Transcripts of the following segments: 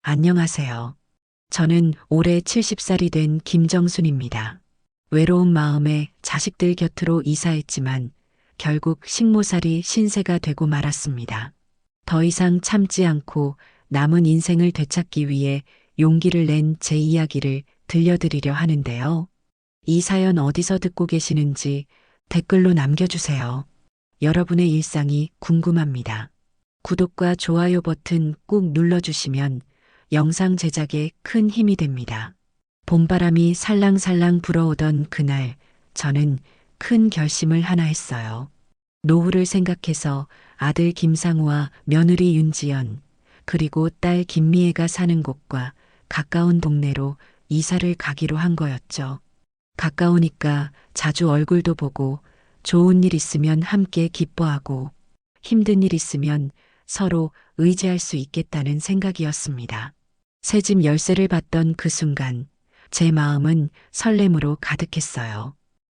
안녕하세요. 저는 올해 70살이 된 김정순입니다. 외로운 마음에 자식들 곁으로 이사했지만 결국 식모살이 신세가 되고 말았습니다. 더 이상 참지 않고 남은 인생을 되찾기 위해 용기를 낸 제 이야기를 들려드리려 하는데요. 이 사연 어디서 듣고 계시는지 댓글로 남겨주세요. 여러분의 일상이 궁금합니다. 구독과 좋아요 버튼 꾹 눌러주시면 영상 제작에 큰 힘이 됩니다. 봄바람이 살랑살랑 불어오던 그날, 저는 큰 결심을 하나 했어요. 노후를 생각해서 아들 김상우와 며느리 윤지연, 그리고 딸 김미애가 사는 곳과 가까운 동네로 이사를 가기로 한 거였죠. 가까우니까 자주 얼굴도 보고 좋은 일 있으면 함께 기뻐하고 힘든 일 있으면 서로 의지할 수 있겠다는 생각이었습니다. 새집 열쇠를 받던 그 순간 제 마음은 설렘으로 가득했어요.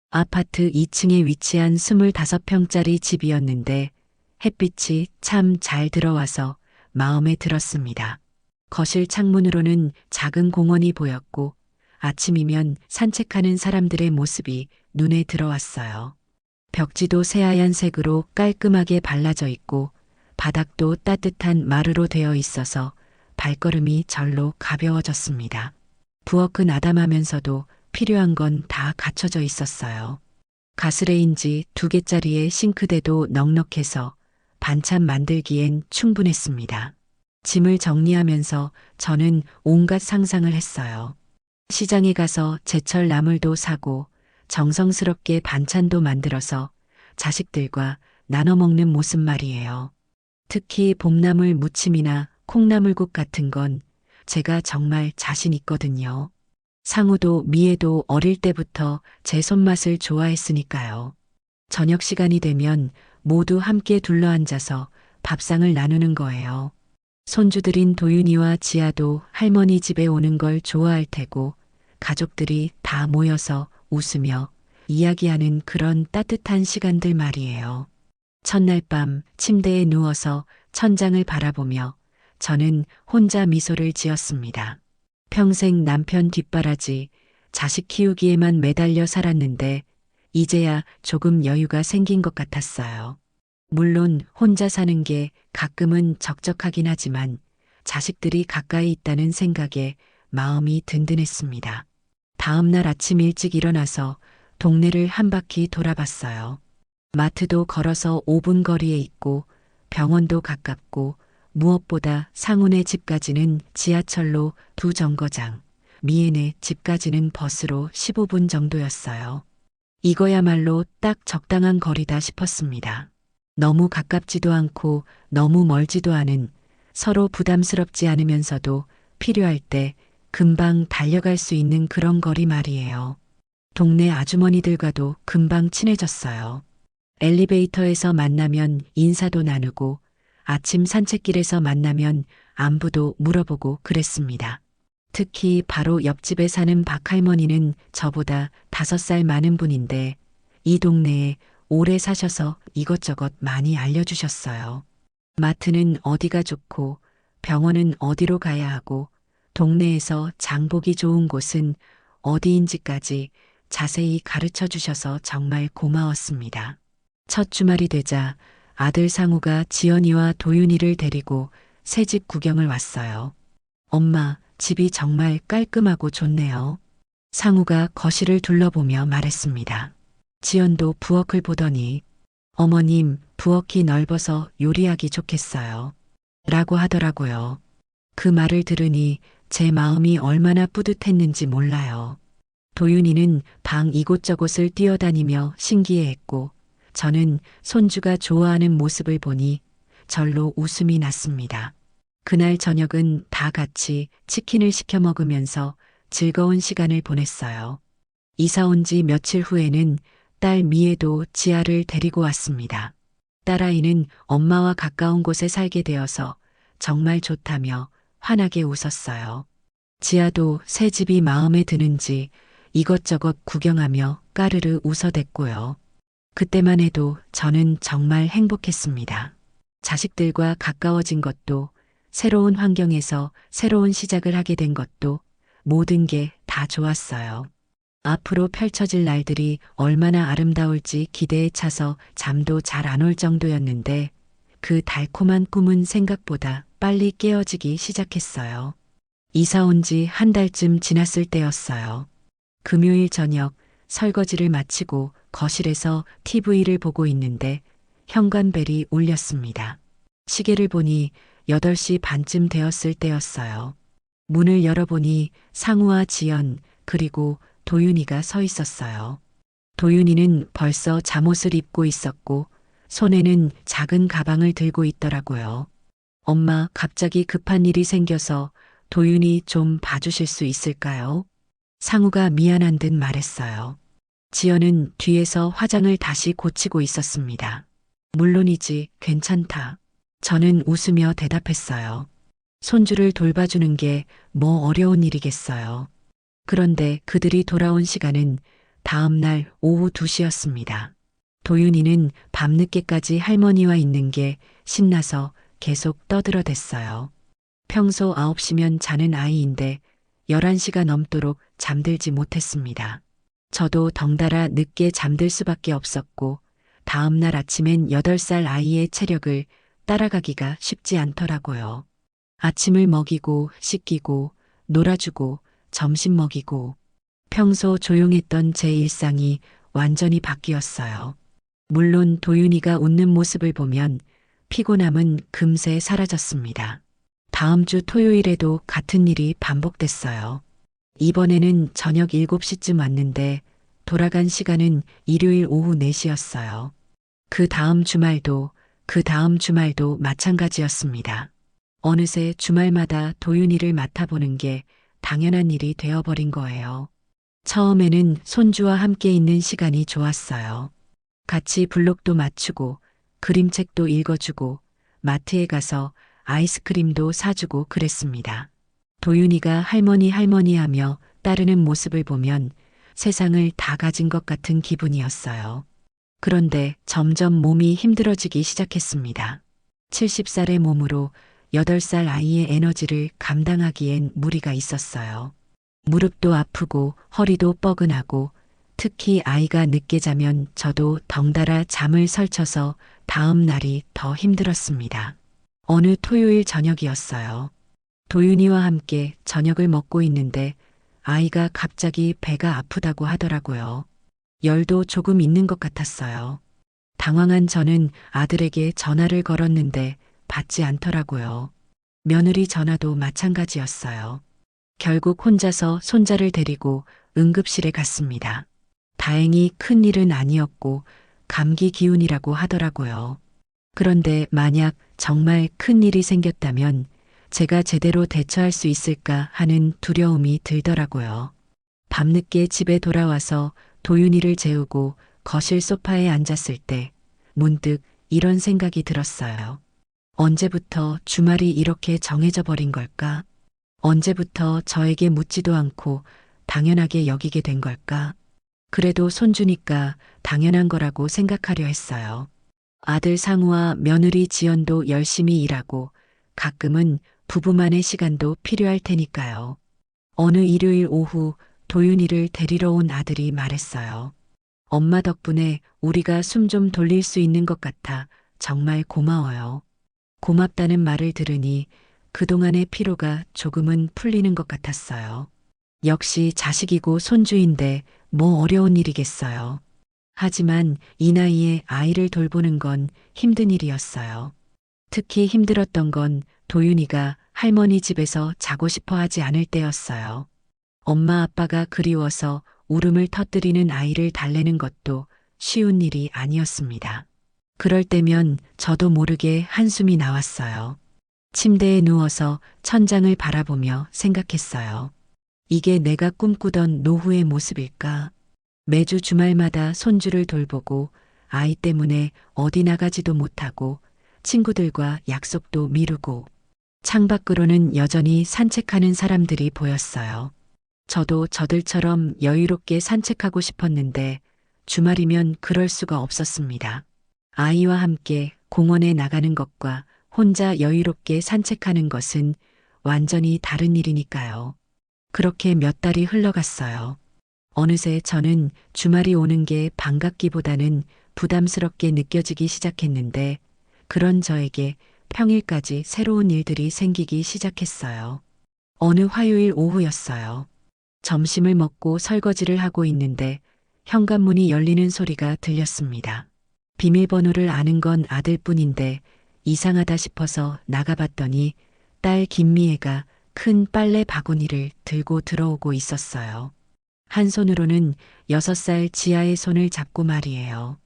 아파트 2층에 위치한 25평짜리 집이었는데 햇빛이 참 잘 들어와서 마음에 들었습니다. 거실 창문으로는 작은 공원이 보였고 아침이면 산책하는 사람들의 모습이 눈에 들어왔어요. 벽지도 새하얀 색으로 깔끔하게 발라져 있고 바닥도 따뜻한 마루로 되어 있어서 발걸음이 절로 가벼워졌습니다. 부엌은 아담하면서도 필요한 건 다 갖춰져 있었어요. 가스레인지 2개짜리의 싱크대도 넉넉해서 반찬 만들기엔 충분했습니다. 짐을 정리하면서 저는 온갖 상상을 했어요. 시장에 가서 제철 나물도 사고 정성스럽게 반찬도 만들어서 자식들과 나눠 먹는 모습 말이에요. 특히 봄나물 무침이나 콩나물국 같은 건 제가 정말 자신 있거든요. 상우도 미애도 어릴 때부터 제 손맛을 좋아했으니까요. 저녁 시간이 되면 모두 함께 둘러앉아서 밥상을 나누는 거예요. 손주들인 도윤이와 지아도 할머니 집에 오는 걸 좋아할 테고 가족들이 다 모여서 웃으며 이야기하는 그런 따뜻한 시간들 말이에요. 첫날 밤 침대에 누워서 천장을 바라보며 저는 혼자 미소를 지었습니다. 평생 남편 뒷바라지, 자식 키우기에만 매달려 살았는데 이제야 조금 여유가 생긴 것 같았어요. 물론 혼자 사는 게 가끔은 적적하긴 하지만 자식들이 가까이 있다는 생각에 마음이 든든했습니다. 다음 날 아침 일찍 일어나서 동네를 한 바퀴 돌아봤어요. 마트도 걸어서 5분 거리에 있고 병원도 가깝고 무엇보다 상훈의 집까지는 지하철로 2정거장, 미애네 집까지는 버스로 15분 정도였어요. 이거야말로 딱 적당한 거리다 싶었습니다. 너무 가깝지도 않고 너무 멀지도 않은 서로 부담스럽지 않으면서도 필요할 때 금방 달려갈 수 있는 그런 거리 말이에요. 동네 아주머니들과도 금방 친해졌어요. 엘리베이터에서 만나면 인사도 나누고 아침 산책길에서 만나면 안부도 물어보고 그랬습니다. 특히 바로 옆집에 사는 박할머니는 저보다 5살 많은 분인데 이 동네에 오래 사셔서 이것저것 많이 알려주셨어요. 마트는 어디가 좋고 병원은 어디로 가야 하고 동네에서 장보기 좋은 곳은 어디인지까지 자세히 가르쳐 주셔서 정말 고마웠습니다. 첫 주말이 되자 아들 상우가 지연이와 도윤이를 데리고 새집 구경을 왔어요. 엄마, 집이 정말 깔끔하고 좋네요. 상우가 거실을 둘러보며 말했습니다. 지연도 부엌을 보더니 어머님, 부엌이 넓어서 요리하기 좋겠어요. 라고 하더라고요. 그 말을 들으니 제 마음이 얼마나 뿌듯했는지 몰라요. 도윤이는 방 이곳저곳을 뛰어다니며 신기해했고 저는 손주가 좋아하는 모습을 보니 절로 웃음이 났습니다. 그날 저녁은 다 같이 치킨을 시켜 먹으면서 즐거운 시간을 보냈어요. 이사 온 지 며칠 후에는 딸 미애도 지아를 데리고 왔습니다. 딸아이는 엄마와 가까운 곳에 살게 되어서 정말 좋다며 환하게 웃었어요. 지아도 새 집이 마음에 드는지 이것저것 구경하며 까르르 웃어댔고요. 그때만 해도 저는 정말 행복했습니다. 자식들과 가까워진 것도 새로운 환경에서 새로운 시작을 하게 된 것도 모든 게 다 좋았어요. 앞으로 펼쳐질 날들이 얼마나 아름다울지 기대에 차서 잠도 잘 안 올 정도였는데 그 달콤한 꿈은 생각보다 빨리 깨어지기 시작했어요. 이사 온 지 한 달쯤 지났을 때였어요. 금요일 저녁 설거지를 마치고 거실에서 TV를 보고 있는데 현관벨이 울렸습니다. 시계를 보니 8시 반쯤 되었을 때였어요. 문을 열어보니 상우와 지연 그리고 도윤이가 서 있었어요. 도윤이는 벌써 잠옷을 입고 있었고 손에는 작은 가방을 들고 있더라고요. 엄마, 갑자기 급한 일이 생겨서 도윤이 좀 봐주실 수 있을까요? 상우가 미안한 듯 말했어요. 지연은 뒤에서 화장을 다시 고치고 있었습니다. 물론이지, 괜찮다. 저는 웃으며 대답했어요. 손주를 돌봐주는 게 뭐 어려운 일이겠어요. 그런데 그들이 돌아온 시간은 다음 날 오후 2시였습니다. 도윤이는 밤늦게까지 할머니와 있는 게 신나서 계속 떠들어댔어요. 평소 9시면 자는 아이인데 11시가 넘도록 잠들지 못했습니다. 저도 덩달아 늦게 잠들 수밖에 없었고 다음 날 아침엔 8살 아이의 체력을 따라가기가 쉽지 않더라고요. 아침을 먹이고 씻기고 놀아주고 점심 먹이고 평소 조용했던 제 일상이 완전히 바뀌었어요. 물론 도윤이가 웃는 모습을 보면 피곤함은 금세 사라졌습니다. 다음 주 토요일에도 같은 일이 반복됐어요. 이번에는 저녁 7시쯤 왔는데 돌아간 시간은 일요일 오후 4시였어요. 그 다음 주말도 마찬가지였습니다. 어느새 주말마다 도윤이를 맡아보는 게 당연한 일이 되어버린 거예요. 처음에는 손주와 함께 있는 시간이 좋았어요. 같이 블록도 맞추고 그림책도 읽어주고 마트에 가서 아이스크림도 사주고 그랬습니다. 도윤이가 할머니 하며 따르는 모습을 보면 세상을 다 가진 것 같은 기분이었어요. 그런데 점점 몸이 힘들어지기 시작했습니다. 70살의 몸으로 8살 아이의 에너지를 감당하기엔 무리가 있었어요. 무릎도 아프고 허리도 뻐근하고 특히 아이가 늦게 자면 저도 덩달아 잠을 설쳐서 다음 날이 더 힘들었습니다. 어느 토요일 저녁이었어요. 도윤이와 함께 저녁을 먹고 있는데 아이가 갑자기 배가 아프다고 하더라고요. 열도 조금 있는 것 같았어요. 당황한 저는 아들에게 전화를 걸었는데 받지 않더라고요. 며느리 전화도 마찬가지였어요. 결국 혼자서 손자를 데리고 응급실에 갔습니다. 다행히 큰 일은 아니었고 감기 기운이라고 하더라고요. 그런데 만약 정말 큰 일이 생겼다면 제가 제대로 대처할 수 있을까 하는 두려움이 들더라고요. 밤늦게 집에 돌아와서 도윤이를 재우고 거실 소파에 앉았을 때 문득 이런 생각이 들었어요. 언제부터 주말이 이렇게 정해져 버린 걸까? 언제부터 저에게 묻지도 않고 당연하게 여기게 된 걸까? 그래도 손주니까 당연한 거라고 생각하려 했어요. 아들 상우와 며느리 지연도 열심히 일하고 가끔은 부부만의 시간도 필요할 테니까요. 어느 일요일 오후 도윤이를 데리러 온 아들이 말했어요. 엄마 덕분에 우리가 숨 좀 돌릴 수 있는 것 같아 정말 고마워요. 고맙다는 말을 들으니 그동안의 피로가 조금은 풀리는 것 같았어요. 역시 자식이고 손주인데 뭐 어려운 일이겠어요. 하지만 이 나이에 아이를 돌보는 건 힘든 일이었어요. 특히 힘들었던 건 도윤이가 할머니 집에서 자고 싶어 하지 않을 때였어요. 엄마 아빠가 그리워서 울음을 터뜨리는 아이를 달래는 것도 쉬운 일이 아니었습니다. 그럴 때면 저도 모르게 한숨이 나왔어요. 침대에 누워서 천장을 바라보며 생각했어요. 이게 내가 꿈꾸던 노후의 모습일까? 매주 주말마다 손주를 돌보고 아이 때문에 어디 나가지도 못하고 친구들과 약속도 미루고 창밖으로는 여전히 산책하는 사람들이 보였어요. 저도 저들처럼 여유롭게 산책하고 싶었는데 주말이면 그럴 수가 없었습니다. 아이와 함께 공원에 나가는 것과 혼자 여유롭게 산책하는 것은 완전히 다른 일이니까요. 그렇게 몇 달이 흘러갔어요. 어느새 저는 주말이 오는 게 반갑기보다는 부담스럽게 느껴지기 시작했는데 그런 저에게 평일까지 새로운 일들이 생기기 시작했어요. 어느 화요일 오후였어요. 점심을 먹고 설거지를 하고 있는데 현관문이 열리는 소리가 들렸습니다. 비밀번호를 아는 건 아들뿐인데 이상하다 싶어서 나가봤더니 딸 김미애가 큰 빨래 바구니를 들고 들어오고 있었어요. 한 손으로는 6살 지아의 손을 잡고 말이에요.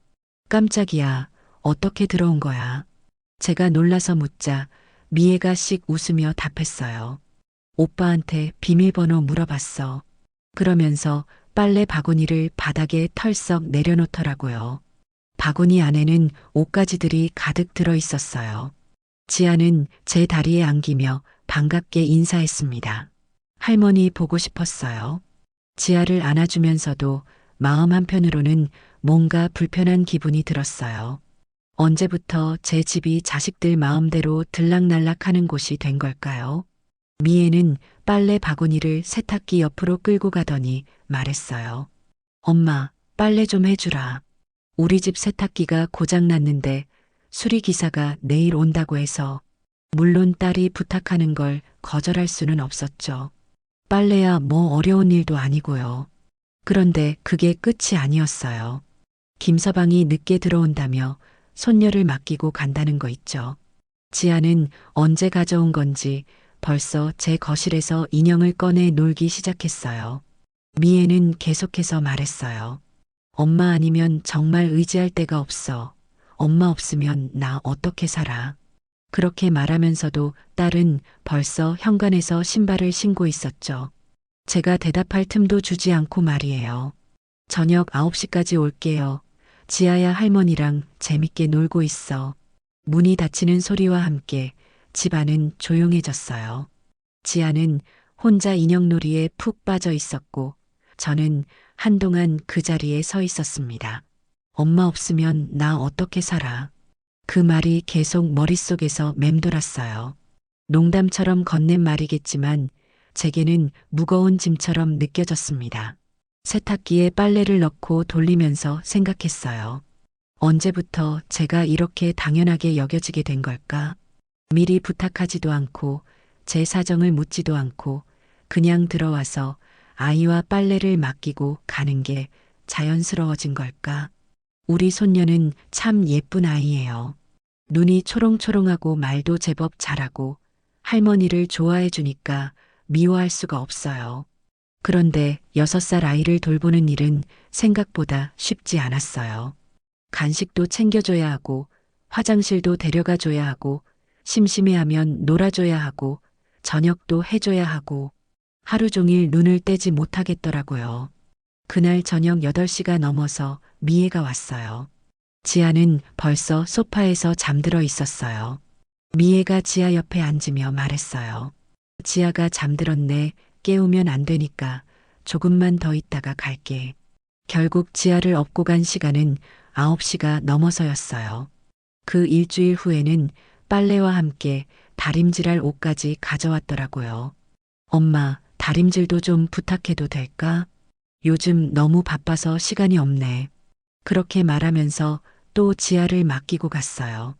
깜짝이야. 어떻게 들어온 거야? 제가 놀라서 묻자 미애가 씩 웃으며 답했어요. 오빠한테 비밀번호 물어봤어. 그러면서 빨래 바구니를 바닥에 털썩 내려놓더라고요. 바구니 안에는 옷가지들이 가득 들어 있었어요. 지아는 제 다리에 안기며 반갑게 인사했습니다. 할머니 보고 싶었어요. 지아를 안아주면서도 마음 한편으로는 뭔가 불편한 기분이 들었어요. 언제부터 제 집이 자식들 마음대로 들락날락하는 곳이 된 걸까요? 미애는 빨래 바구니를 세탁기 옆으로 끌고 가더니 말했어요. 엄마, 빨래 좀 해주라. 우리 집 세탁기가 고장났는데 수리기사가 내일 온다고 해서 물론 딸이 부탁하는 걸 거절할 수는 없었죠. 빨래야 뭐 어려운 일도 아니고요. 그런데 그게 끝이 아니었어요. 김서방이 늦게 들어온다며 손녀를 맡기고 간다는 거 있죠. 지아는 언제 가져온 건지 벌써 제 거실에서 인형을 꺼내 놀기 시작했어요. 미애는 계속해서 말했어요. 엄마 아니면 정말 의지할 데가 없어. 엄마 없으면 나 어떻게 살아. 그렇게 말하면서도 딸은 벌써 현관에서 신발을 신고 있었죠. 제가 대답할 틈도 주지 않고 말이에요. 저녁 9시까지 올게요. 지아야 할머니랑 재밌게 놀고 있어. 문이 닫히는 소리와 함께 집안은 조용해졌어요. 지아는 혼자 인형놀이에 푹 빠져 있었고 저는 한동안 그 자리에 서 있었습니다. 엄마 없으면 나 어떻게 살아. 그 말이 계속 머릿속에서 맴돌았어요. 농담처럼 건넨 말이겠지만 제게는 무거운 짐처럼 느껴졌습니다. 세탁기에 빨래를 넣고 돌리면서 생각했어요. 언제부터 제가 이렇게 당연하게 여겨지게 된 걸까? 미리 부탁하지도 않고 제 사정을 묻지도 않고 그냥 들어와서 아이와 빨래를 맡기고 가는 게 자연스러워진 걸까? 우리 손녀는 참 예쁜 아이예요. 눈이 초롱초롱하고 말도 제법 잘하고 할머니를 좋아해 주니까 미워할 수가 없어요. 그런데 6살 아이를 돌보는 일은 생각보다 쉽지 않았어요. 간식도 챙겨줘야 하고 화장실도 데려가 줘야 하고 심심해하면 놀아줘야 하고 저녁도 해줘야 하고 하루 종일 눈을 떼지 못하겠더라고요. 그날 저녁 8시가 넘어서 미애가 왔어요. 지아는 벌써 소파에서 잠들어 있었어요. 미애가 지아 옆에 앉으며 말했어요. 지아가 잠들었네. 깨우면 안 되니까 조금만 더 있다가 갈게. 결국 지아를 업고 간 시간은 9시가 넘어서였어요. 그 일주일 후에는 빨래와 함께 다림질할 옷까지 가져왔더라고요. 엄마, 다림질도 좀 부탁해도 될까? 요즘 너무 바빠서 시간이 없네. 그렇게 말하면서 또 지아를 맡기고 갔어요.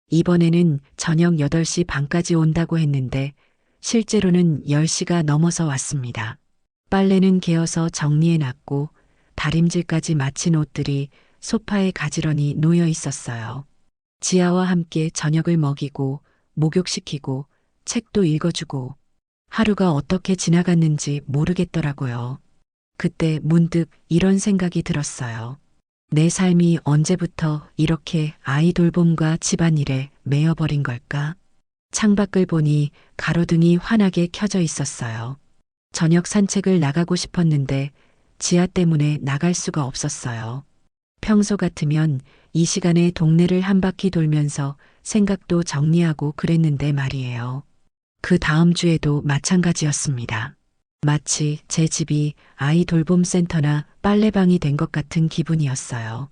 이번에는 저녁 8시 반까지 온다고 했는데 실제로는 10시가 넘어서 왔습니다. 빨래는 개어서 정리해놨고 다림질까지 마친 옷들이 소파에 가지런히 놓여 있었어요. 지아와 함께 저녁을 먹이고 목욕시키고 책도 읽어주고 하루가 어떻게 지나갔는지 모르겠더라고요. 그때 문득 이런 생각이 들었어요. 내 삶이 언제부터 이렇게 아이 돌봄과 집안일에 매여버린 걸까? 창밖을 보니 가로등이 환하게 켜져 있었어요. 저녁 산책을 나가고 싶었는데 지아 때문에 나갈 수가 없었어요. 평소 같으면 이 시간에 동네를 한 바퀴 돌면서 생각도 정리하고 그랬는데 말이에요. 그 다음 주에도 마찬가지였습니다. 마치 제 집이 아이 돌봄 센터나 빨래방이 된 것 같은 기분이었어요.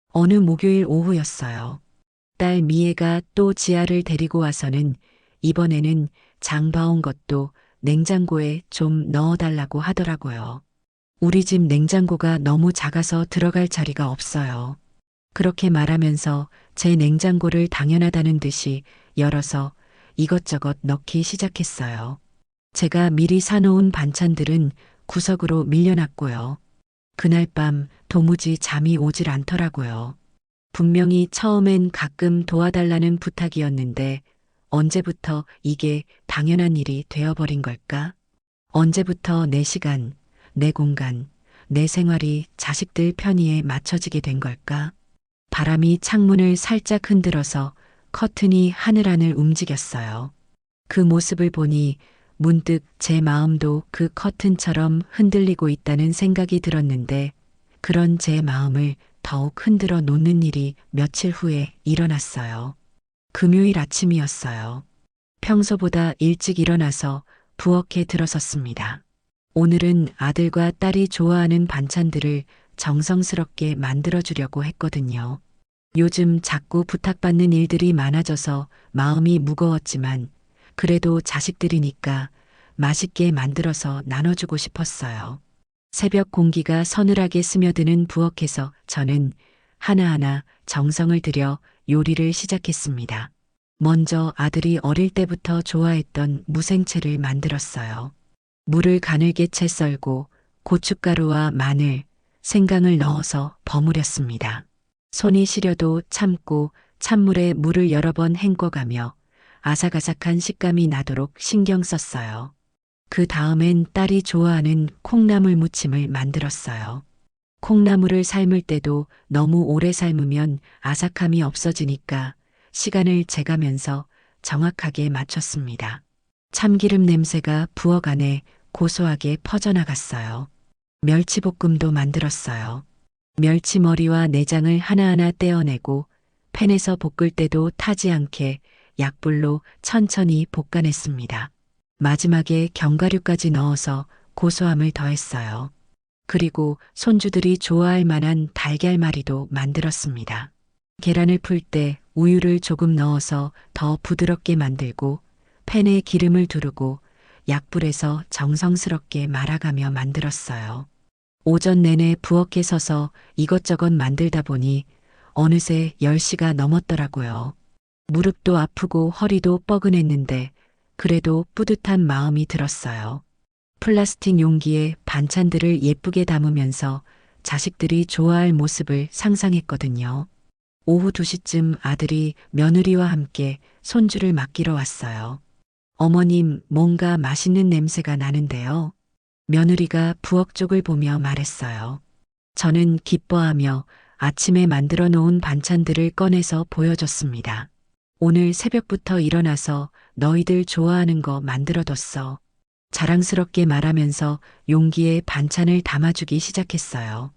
어느 목요일 오후였어요. 딸 미애가 또 지아를 데리고 와서는 이번에는 장 봐온 것도 냉장고에 좀 넣어달라고 하더라고요. 우리 집 냉장고가 너무 작아서 들어갈 자리가 없어요. 그렇게 말하면서 제 냉장고를 당연하다는 듯이 열어서 이것저것 넣기 시작했어요. 제가 미리 사놓은 반찬들은 구석으로 밀려났고요. 그날 밤 도무지 잠이 오질 않더라고요. 분명히 처음엔 가끔 도와달라는 부탁이었는데 언제부터 이게 당연한 일이 되어버린 걸까? 언제부터 내 시간, 내 공간, 내 생활이 자식들 편의에 맞춰지게 된 걸까? 바람이 창문을 살짝 흔들어서 커튼이 하늘하늘 움직였어요. 그 모습을 보니 문득 제 마음도 그 커튼처럼 흔들리고 있다는 생각이 들었는데 그런 제 마음을 더욱 흔들어 놓는 일이 며칠 후에 일어났어요. 금요일 아침이었어요. 평소보다 일찍 일어나서 부엌에 들어섰습니다. 오늘은 아들과 딸이 좋아하는 반찬들을 정성스럽게 만들어주려고 했거든요. 요즘 자꾸 부탁받는 일들이 많아져서 마음이 무거웠지만 그래도 자식들이니까 맛있게 만들어서 나눠주고 싶었어요. 새벽 공기가 서늘하게 스며드는 부엌에서 저는 하나하나 정성을 들여 요리를 시작했습니다. 먼저 아들이 어릴 때부터 좋아했던 무생채를 만들었어요. 물을 가늘게 채 썰고 고춧가루와 마늘, 생강을 넣어서 버무렸습니다. 손이 시려도 참고 찬물에 물을 여러 번 헹궈가며 아삭아삭한 식감이 나도록 신경 썼어요. 그 다음엔 딸이 좋아하는 콩나물 무침을 만들었어요. 콩나물을 삶을 때도 너무 오래 삶으면 아삭함이 없어지니까 시간을 재가면서 정확하게 맞췄습니다. 참기름 냄새가 부엌 안에 고소하게 퍼져나갔어요. 멸치볶음도 만들었어요. 멸치머리와 내장을 하나하나 떼어내고 팬에서 볶을 때도 타지 않게 약불로 천천히 볶아냈습니다. 마지막에 견과류까지 넣어서 고소함을 더했어요. 그리고 손주들이 좋아할 만한 달걀말이도 만들었습니다. 계란을 풀 때 우유를 조금 넣어서 더 부드럽게 만들고 팬에 기름을 두르고 약불에서 정성스럽게 말아가며 만들었어요. 오전 내내 부엌에 서서 이것저것 만들다 보니 어느새 10시가 넘었더라고요. 무릎도 아프고 허리도 뻐근했는데 그래도 뿌듯한 마음이 들었어요. 플라스틱 용기에 반찬들을 예쁘게 담으면서 자식들이 좋아할 모습을 상상했거든요. 오후 2시쯤 아들이 며느리와 함께 손주를 맡기러 왔어요. 어머님, 뭔가 맛있는 냄새가 나는데요. 며느리가 부엌 쪽을 보며 말했어요. 저는 기뻐하며 아침에 만들어 놓은 반찬들을 꺼내서 보여줬습니다. 오늘 새벽부터 일어나서 너희들 좋아하는 거 만들어뒀어. 자랑스럽게 말하면서 용기에 반찬을 담아주기 시작했어요.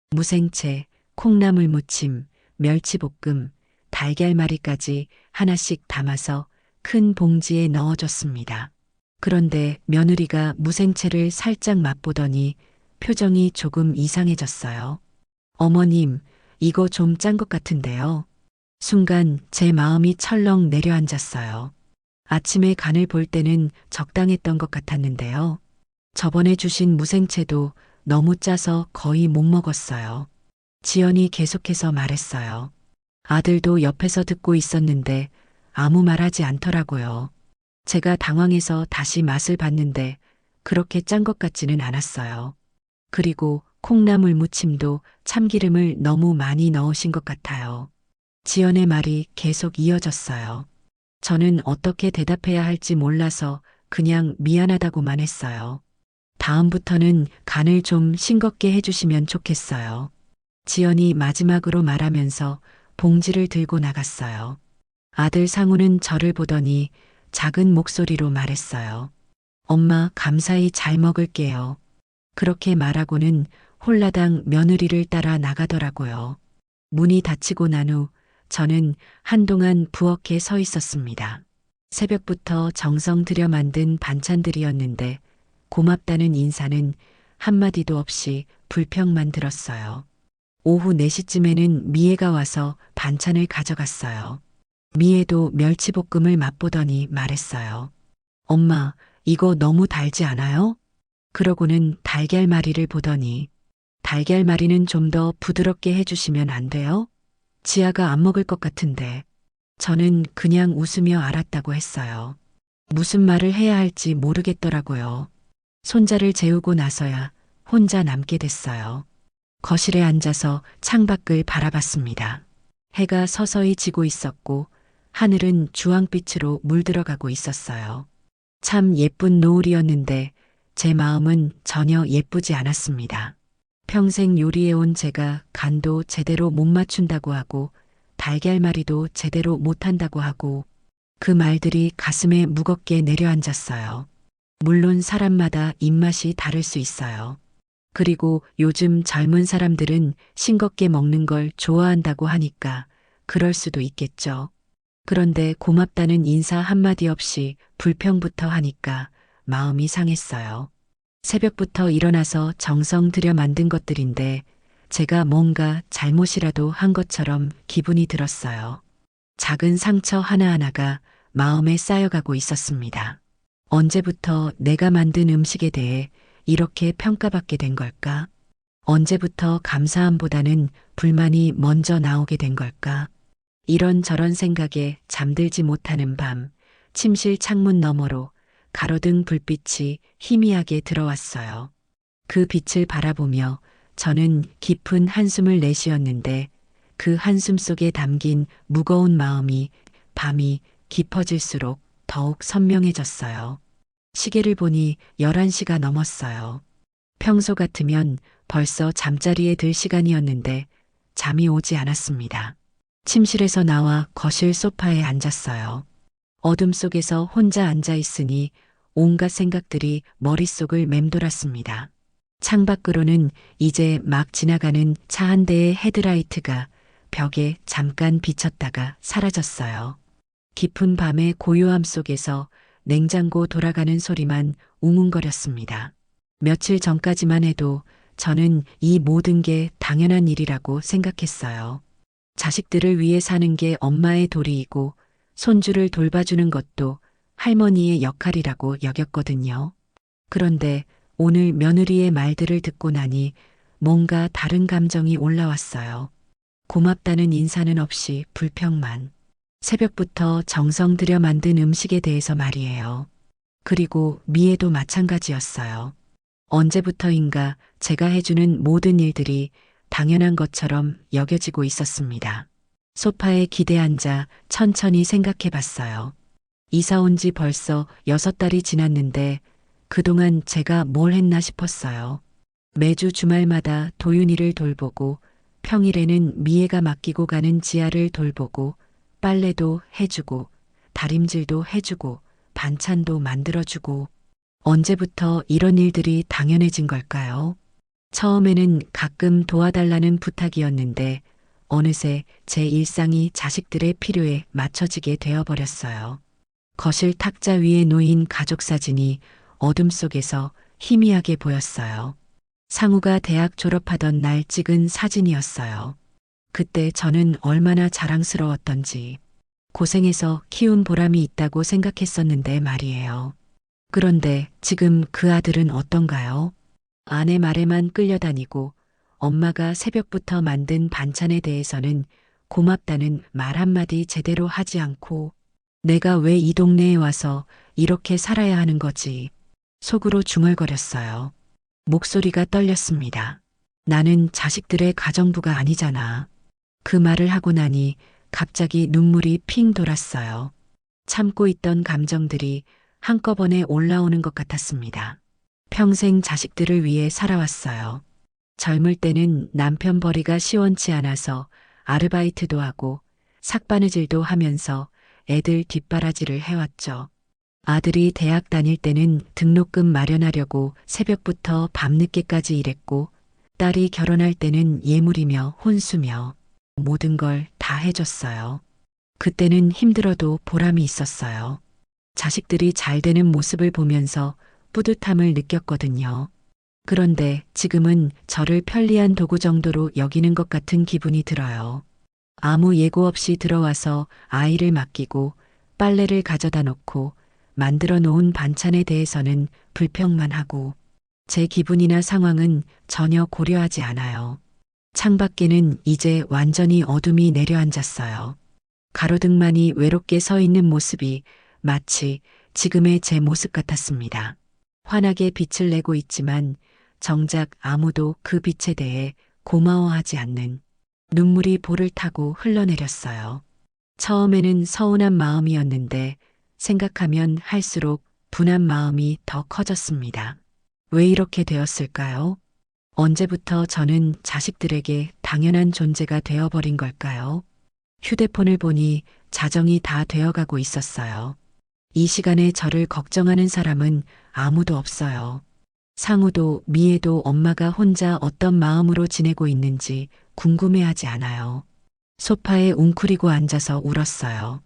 무생채, 콩나물 무침, 멸치볶음, 달걀말이까지 하나씩 담아서 큰 봉지에 넣어줬습니다. 그런데 며느리가 무생채를 살짝 맛보더니 표정이 조금 이상해졌어요. 어머님, 이거 좀 짠 것 같은데요. 순간 제 마음이 철렁 내려앉았어요. 아침에 간을 볼 때는 적당했던 것 같았는데요. 저번에 주신 무생채도 너무 짜서 거의 못 먹었어요. 지연이 계속해서 말했어요. 아들도 옆에서 듣고 있었는데 아무 말하지 않더라고요. 제가 당황해서 다시 맛을 봤는데 그렇게 짠 것 같지는 않았어요. 그리고 콩나물 무침도 참기름을 너무 많이 넣으신 것 같아요. 지연의 말이 계속 이어졌어요. 저는 어떻게 대답해야 할지 몰라서 그냥 미안하다고만 했어요. 다음부터는 간을 좀 싱겁게 해주시면 좋겠어요. 지연이 마지막으로 말하면서 봉지를 들고 나갔어요. 아들 상우는 저를 보더니 작은 목소리로 말했어요. 엄마, 감사히 잘 먹을게요. 그렇게 말하고는 홀라당 며느리를 따라 나가더라고요. 문이 닫히고 난 후 저는 한동안 부엌에 서 있었습니다. 새벽부터 정성 들여 만든 반찬들이었는데 고맙다는 인사는 한마디도 없이 불평만 들었어요. 오후 4시쯤에는 미애가 와서 반찬을 가져갔어요. 미애도 멸치볶음을 맛보더니 말했어요. 엄마, 이거 너무 달지 않아요? 그러고는 달걀말이를 보더니 달걀말이는 좀 더 부드럽게 해주시면 안 돼요? 지아가 안 먹을 것 같은데. 저는 그냥 웃으며 알았다고 했어요. 무슨 말을 해야 할지 모르겠더라고요. 손자를 재우고 나서야 혼자 남게 됐어요. 거실에 앉아서 창밖을 바라봤습니다. 해가 서서히 지고 있었고 하늘은 주황빛으로 물들어가고 있었어요. 참 예쁜 노을이었는데 제 마음은 전혀 예쁘지 않았습니다. 평생 요리해온 제가 간도 제대로 못 맞춘다고 하고 달걀말이도 제대로 못한다고 하고 그 말들이 가슴에 무겁게 내려앉았어요. 물론 사람마다 입맛이 다를 수 있어요. 그리고 요즘 젊은 사람들은 싱겁게 먹는 걸 좋아한다고 하니까 그럴 수도 있겠죠. 그런데 고맙다는 인사 한마디 없이 불평부터 하니까 마음이 상했어요. 새벽부터 일어나서 정성 들여 만든 것들인데 제가 뭔가 잘못이라도 한 것처럼 기분이 들었어요. 작은 상처 하나하나가 마음에 쌓여가고 있었습니다. 언제부터 내가 만든 음식에 대해 이렇게 평가받게 된 걸까? 언제부터 감사함보다는 불만이 먼저 나오게 된 걸까? 이런저런 생각에 잠들지 못하는 밤, 침실 창문 너머로 가로등 불빛이 희미하게 들어왔어요. 그 빛을 바라보며 저는 깊은 한숨을 내쉬었는데 그 한숨 속에 담긴 무거운 마음이 밤이 깊어질수록 더욱 선명해졌어요. 시계를 보니 11시가 넘었어요. 평소 같으면 벌써 잠자리에 들 시간이었는데 잠이 오지 않았습니다. 침실에서 나와 거실 소파에 앉았어요. 어둠 속에서 혼자 앉아 있으니 온갖 생각들이 머릿속을 맴돌았습니다. 창밖으로는 이제 막 지나가는 차 한 대의 헤드라이트가 벽에 잠깐 비쳤다가 사라졌어요. 깊은 밤의 고요함 속에서 냉장고 돌아가는 소리만 웅웅거렸습니다. 며칠 전까지만 해도 저는 이 모든 게 당연한 일이라고 생각했어요. 자식들을 위해 사는 게 엄마의 도리이고 손주를 돌봐주는 것도 할머니의 역할이라고 여겼거든요. 그런데 오늘 며느리의 말들을 듣고 나니 뭔가 다른 감정이 올라왔어요. 고맙다는 인사는 없이 불평만. 새벽부터 정성 들여 만든 음식에 대해서 말이에요. 그리고 미애도 마찬가지였어요. 언제부터인가 제가 해주는 모든 일들이 당연한 것처럼 여겨지고 있었습니다. 소파에 기대 앉아 천천히 생각해 봤어요. 이사 온 지 벌써 6달이 지났는데 그동안 제가 뭘 했나 싶었어요. 매주 주말마다 도윤이를 돌보고 평일에는 미애가 맡기고 가는 지아를 돌보고 빨래도 해주고 다림질도 해주고 반찬도 만들어주고 언제부터 이런 일들이 당연해진 걸까요? 처음에는 가끔 도와달라는 부탁이었는데 어느새 제 일상이 자식들의 필요에 맞춰지게 되어버렸어요. 거실 탁자 위에 놓인 가족 사진이 어둠 속에서 희미하게 보였어요. 상우가 대학 졸업하던 날 찍은 사진이었어요. 그때 저는 얼마나 자랑스러웠던지 고생해서 키운 보람이 있다고 생각했었는데 말이에요. 그런데 지금 그 아들은 어떤가요? 아내 말에만 끌려다니고 엄마가 새벽부터 만든 반찬에 대해서는 고맙다는 말 한마디 제대로 하지 않고 내가 왜 이 동네에 와서 이렇게 살아야 하는 거지? 속으로 중얼거렸어요. 목소리가 떨렸습니다. 나는 자식들의 가정부가 아니잖아. 그 말을 하고 나니 갑자기 눈물이 핑 돌았어요. 참고 있던 감정들이 한꺼번에 올라오는 것 같았습니다. 평생 자식들을 위해 살아왔어요. 젊을 때는 남편 벌이가 시원치 않아서 아르바이트도 하고 삭바느질도 하면서 애들 뒷바라지를 해왔죠. 아들이 대학 다닐 때는 등록금 마련하려고 새벽부터 밤늦게까지 일했고 딸이 결혼할 때는 예물이며 혼수며 모든 걸 다 해줬어요. 그때는 힘들어도 보람이 있었어요. 자식들이 잘 되는 모습을 보면서 뿌듯함을 느꼈거든요. 그런데 지금은 저를 편리한 도구 정도로 여기는 것 같은 기분이 들어요. 아무 예고 없이 들어와서 아이를 맡기고 빨래를 가져다 놓고 만들어 놓은 반찬에 대해서는 불평만 하고 제 기분이나 상황은 전혀 고려하지 않아요. 창밖에는 이제 완전히 어둠이 내려앉았어요. 가로등만이 외롭게 서 있는 모습이 마치 지금의 제 모습 같았습니다. 환하게 빛을 내고 있지만 정작 아무도 그 빛에 대해 고마워하지 않는 눈물이 볼을 타고 흘러내렸어요. 처음에는 서운한 마음이었는데 생각하면 할수록 분한 마음이 더 커졌습니다. 왜 이렇게 되었을까요? 언제부터 저는 자식들에게 당연한 존재가 되어버린 걸까요? 휴대폰을 보니 자정이 다 되어가고 있었어요. 이 시간에 저를 걱정하는 사람은 아무도 없어요. 상우도 미애도 엄마가 혼자 어떤 마음으로 지내고 있는지 궁금해하지 않아요. 소파에 웅크리고 앉아서 울었어요.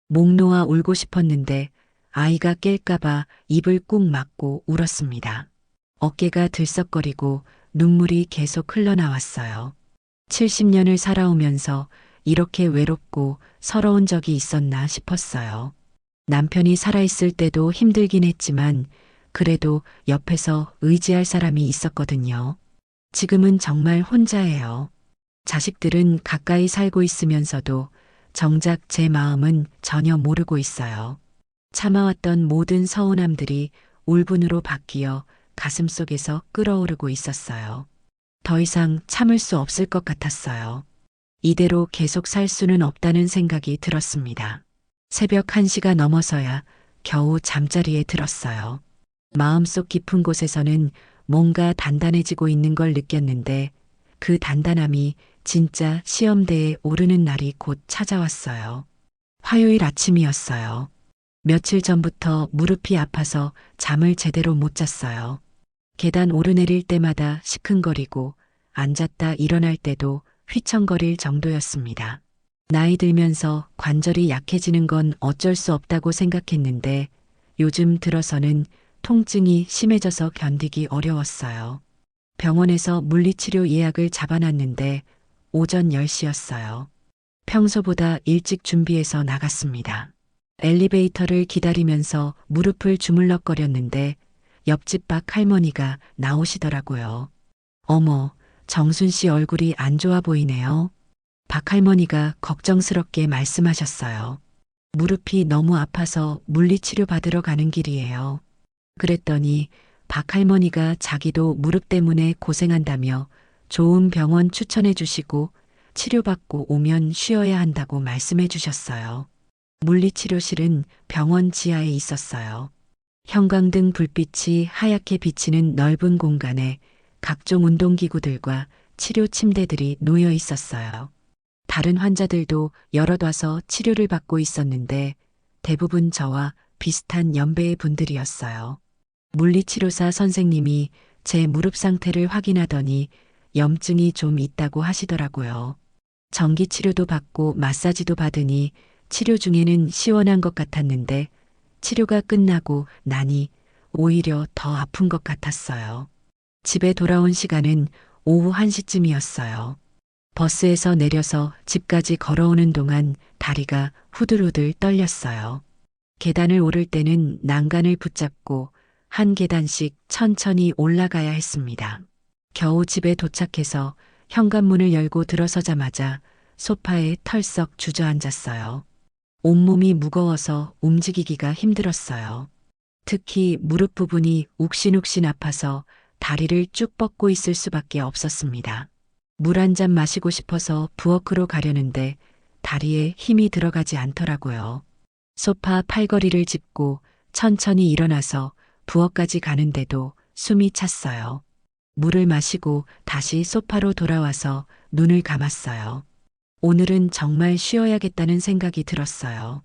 목 놓아 울고 싶었는데 아이가 깰까봐 입을 꾹 막고 울었습니다. 어깨가 들썩거리고 눈물이 계속 흘러나왔어요. 70년을 살아오면서 이렇게 외롭고 서러운 적이 있었나 싶었어요. 남편이 살아있을 때도 힘들긴 했지만 그래도 옆에서 의지할 사람이 있었거든요. 지금은 정말 혼자예요. 자식들은 가까이 살고 있으면서도 정작 제 마음은 전혀 모르고 있어요. 참아왔던 모든 서운함들이 울분으로 바뀌어 가슴속에서 끓어오르고 있었어요. 더 이상 참을 수 없을 것 같았어요. 이대로 계속 살 수는 없다는 생각이 들었습니다. 새벽 1시가 넘어서야 겨우 잠자리에 들었어요. 마음속 깊은 곳에서는 뭔가 단단해지고 있는 걸 느꼈는데 그 단단함이 진짜 시험대에 오르는 날이 곧 찾아왔어요. 화요일 아침이었어요. 며칠 전부터 무릎이 아파서 잠을 제대로 못 잤어요. 계단 오르내릴 때마다 시큰거리고 앉았다 일어날 때도 휘청거릴 정도였습니다. 나이 들면서 관절이 약해지는 건 어쩔 수 없다고 생각했는데 요즘 들어서는 통증이 심해져서 견디기 어려웠어요. 병원에서 물리치료 예약을 잡아놨는데 오전 10시였어요. 평소보다 일찍 준비해서 나갔습니다. 엘리베이터를 기다리면서 무릎을 주물럭거렸는데 옆집 박 할머니가 나오시더라고요. 어머, 정순 씨 얼굴이 안 좋아 보이네요. 박 할머니가 걱정스럽게 말씀하셨어요. 무릎이 너무 아파서 물리치료 받으러 가는 길이에요. 그랬더니 박 할머니가 자기도 무릎 때문에 고생한다며 좋은 병원 추천해 주시고 치료받고 오면 쉬어야 한다고 말씀해 주셨어요. 물리치료실은 병원 지하에 있었어요. 형광등 불빛이 하얗게 비치는 넓은 공간에 각종 운동기구들과 치료 침대들이 놓여 있었어요. 다른 환자들도 여럿 와서 치료를 받고 있었는데 대부분 저와 비슷한 연배의 분들이었어요. 물리치료사 선생님이 제 무릎 상태를 확인하더니 염증이 좀 있다고 하시더라고요. 전기치료도 받고 마사지도 받으니 치료 중에는 시원한 것 같았는데 치료가 끝나고 나니 오히려 더 아픈 것 같았어요. 집에 돌아온 시간은 오후 1시쯤이었어요. 버스에서 내려서 집까지 걸어오는 동안 다리가 후들후들 떨렸어요. 계단을 오를 때는 난간을 붙잡고 한 계단씩 천천히 올라가야 했습니다. 겨우 집에 도착해서 현관문을 열고 들어서자마자 소파에 털썩 주저앉았어요. 온몸이 무거워서 움직이기가 힘들었어요. 특히 무릎 부분이 욱신욱신 아파서 다리를 쭉 뻗고 있을 수밖에 없었습니다. 물 한 잔 마시고 싶어서 부엌으로 가려는데 다리에 힘이 들어가지 않더라고요. 소파 팔걸이를 짚고 천천히 일어나서 부엌까지 가는데도 숨이 찼어요. 물을 마시고 다시 소파로 돌아와서 눈을 감았어요. 오늘은 정말 쉬어야겠다는 생각이 들었어요.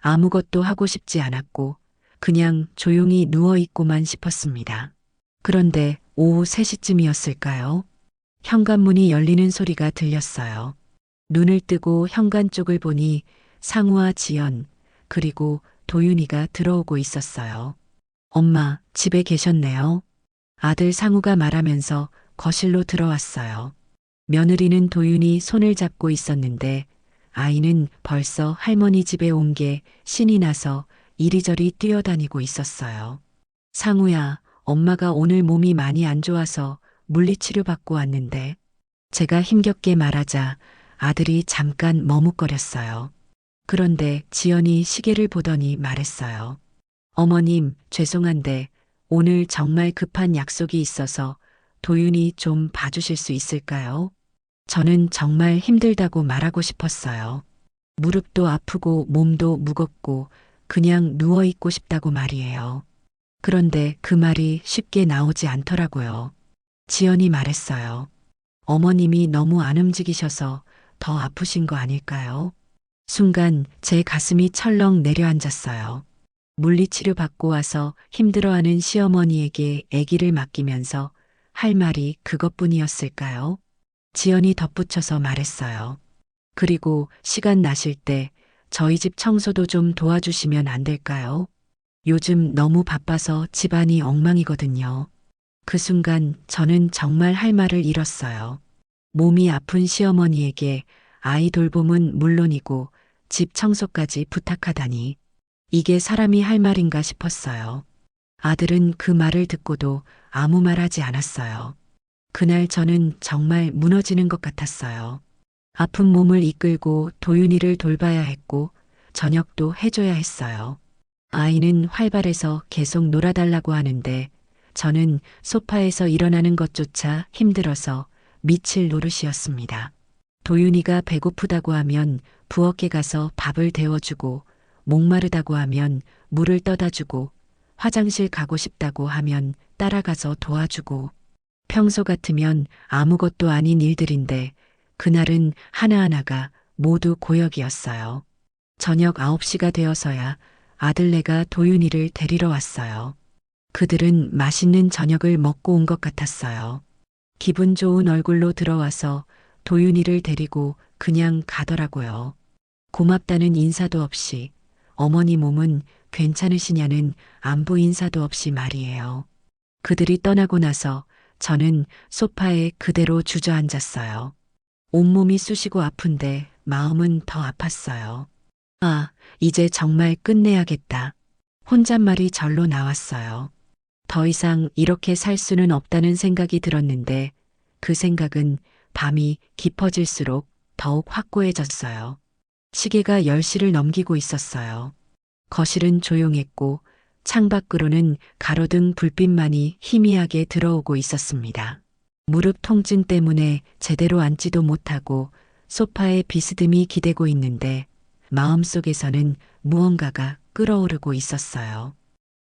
아무것도 하고 싶지 않았고 그냥 조용히 누워있고만 싶었습니다. 그런데 오후 3시쯤이었을까요? 현관문이 열리는 소리가 들렸어요. 눈을 뜨고 현관 쪽을 보니 상우와 지연, 그리고 도윤이가 들어오고 있었어요. 엄마, 집에 계셨네요. 아들 상우가 말하면서 거실로 들어왔어요. 며느리는 도윤이 손을 잡고 있었는데 아이는 벌써 할머니 집에 온 게 신이 나서 이리저리 뛰어다니고 있었어요. 상우야, 엄마가 오늘 몸이 많이 안 좋아서 물리치료 받고 왔는데 제가 힘겹게 말하자 아들이 잠깐 머뭇거렸어요. 그런데 지연이 시계를 보더니 말했어요. 어머님, 죄송한데 오늘 정말 급한 약속이 있어서 도윤이 좀 봐주실 수 있을까요? 저는 정말 힘들다고 말하고 싶었어요. 무릎도 아프고 몸도 무겁고 그냥 누워있고 싶다고 말이에요. 그런데 그 말이 쉽게 나오지 않더라고요. 지연이 말했어요. 어머님이 너무 안 움직이셔서 더 아프신 거 아닐까요? 순간 제 가슴이 철렁 내려앉았어요. 물리치료 받고 와서 힘들어하는 시어머니에게 아기를 맡기면서 할 말이 그것뿐이었을까요? 지연이 덧붙여서 말했어요. 그리고 시간 나실 때 저희 집 청소도 좀 도와주시면 안 될까요? 요즘 너무 바빠서 집안이 엉망이거든요. 그 순간 저는 정말 할 말을 잃었어요. 몸이 아픈 시어머니에게 아이 돌봄은 물론이고 집 청소까지 부탁하다니 이게 사람이 할 말인가 싶었어요. 아들은 그 말을 듣고도 아무 말 하지 않았어요. 그날 저는 정말 무너지는 것 같았어요. 아픈 몸을 이끌고 도윤이를 돌봐야 했고 저녁도 해줘야 했어요. 아이는 활발해서 계속 놀아달라고 하는데 저는 소파에서 일어나는 것조차 힘들어서 미칠 노릇이었습니다. 도윤이가 배고프다고 하면 부엌에 가서 밥을 데워주고 목마르다고 하면 물을 떠다 주고 화장실 가고 싶다고 하면 따라가서 도와주고 평소 같으면 아무것도 아닌 일들인데 그날은 하나하나가 모두 고역이었어요. 저녁 9시가 되어서야 아들네가 도윤이를 데리러 왔어요. 그들은 맛있는 저녁을 먹고 온 것 같았어요. 기분 좋은 얼굴로 들어와서 도윤이를 데리고 그냥 가더라고요. 고맙다는 인사도 없이 어머니 몸은 괜찮으시냐는 안부 인사도 없이 말이에요. 그들이 떠나고 나서 저는 소파에 그대로 주저앉았어요. 온몸이 쑤시고 아픈데 마음은 더 아팠어요. 아, 이제 정말 끝내야겠다. 혼잣말이 절로 나왔어요. 더 이상 이렇게 살 수는 없다는 생각이 들었는데 그 생각은 밤이 깊어질수록 더욱 확고해졌어요. 시계가 10시를 넘기고 있었어요. 거실은 조용했고 창밖으로는 가로등 불빛만이 희미하게 들어오고 있었습니다. 무릎 통증 때문에 제대로 앉지도 못하고 소파에 비스듬히 기대고 있는데 마음속에서는 무언가가 끓어오르고 있었어요.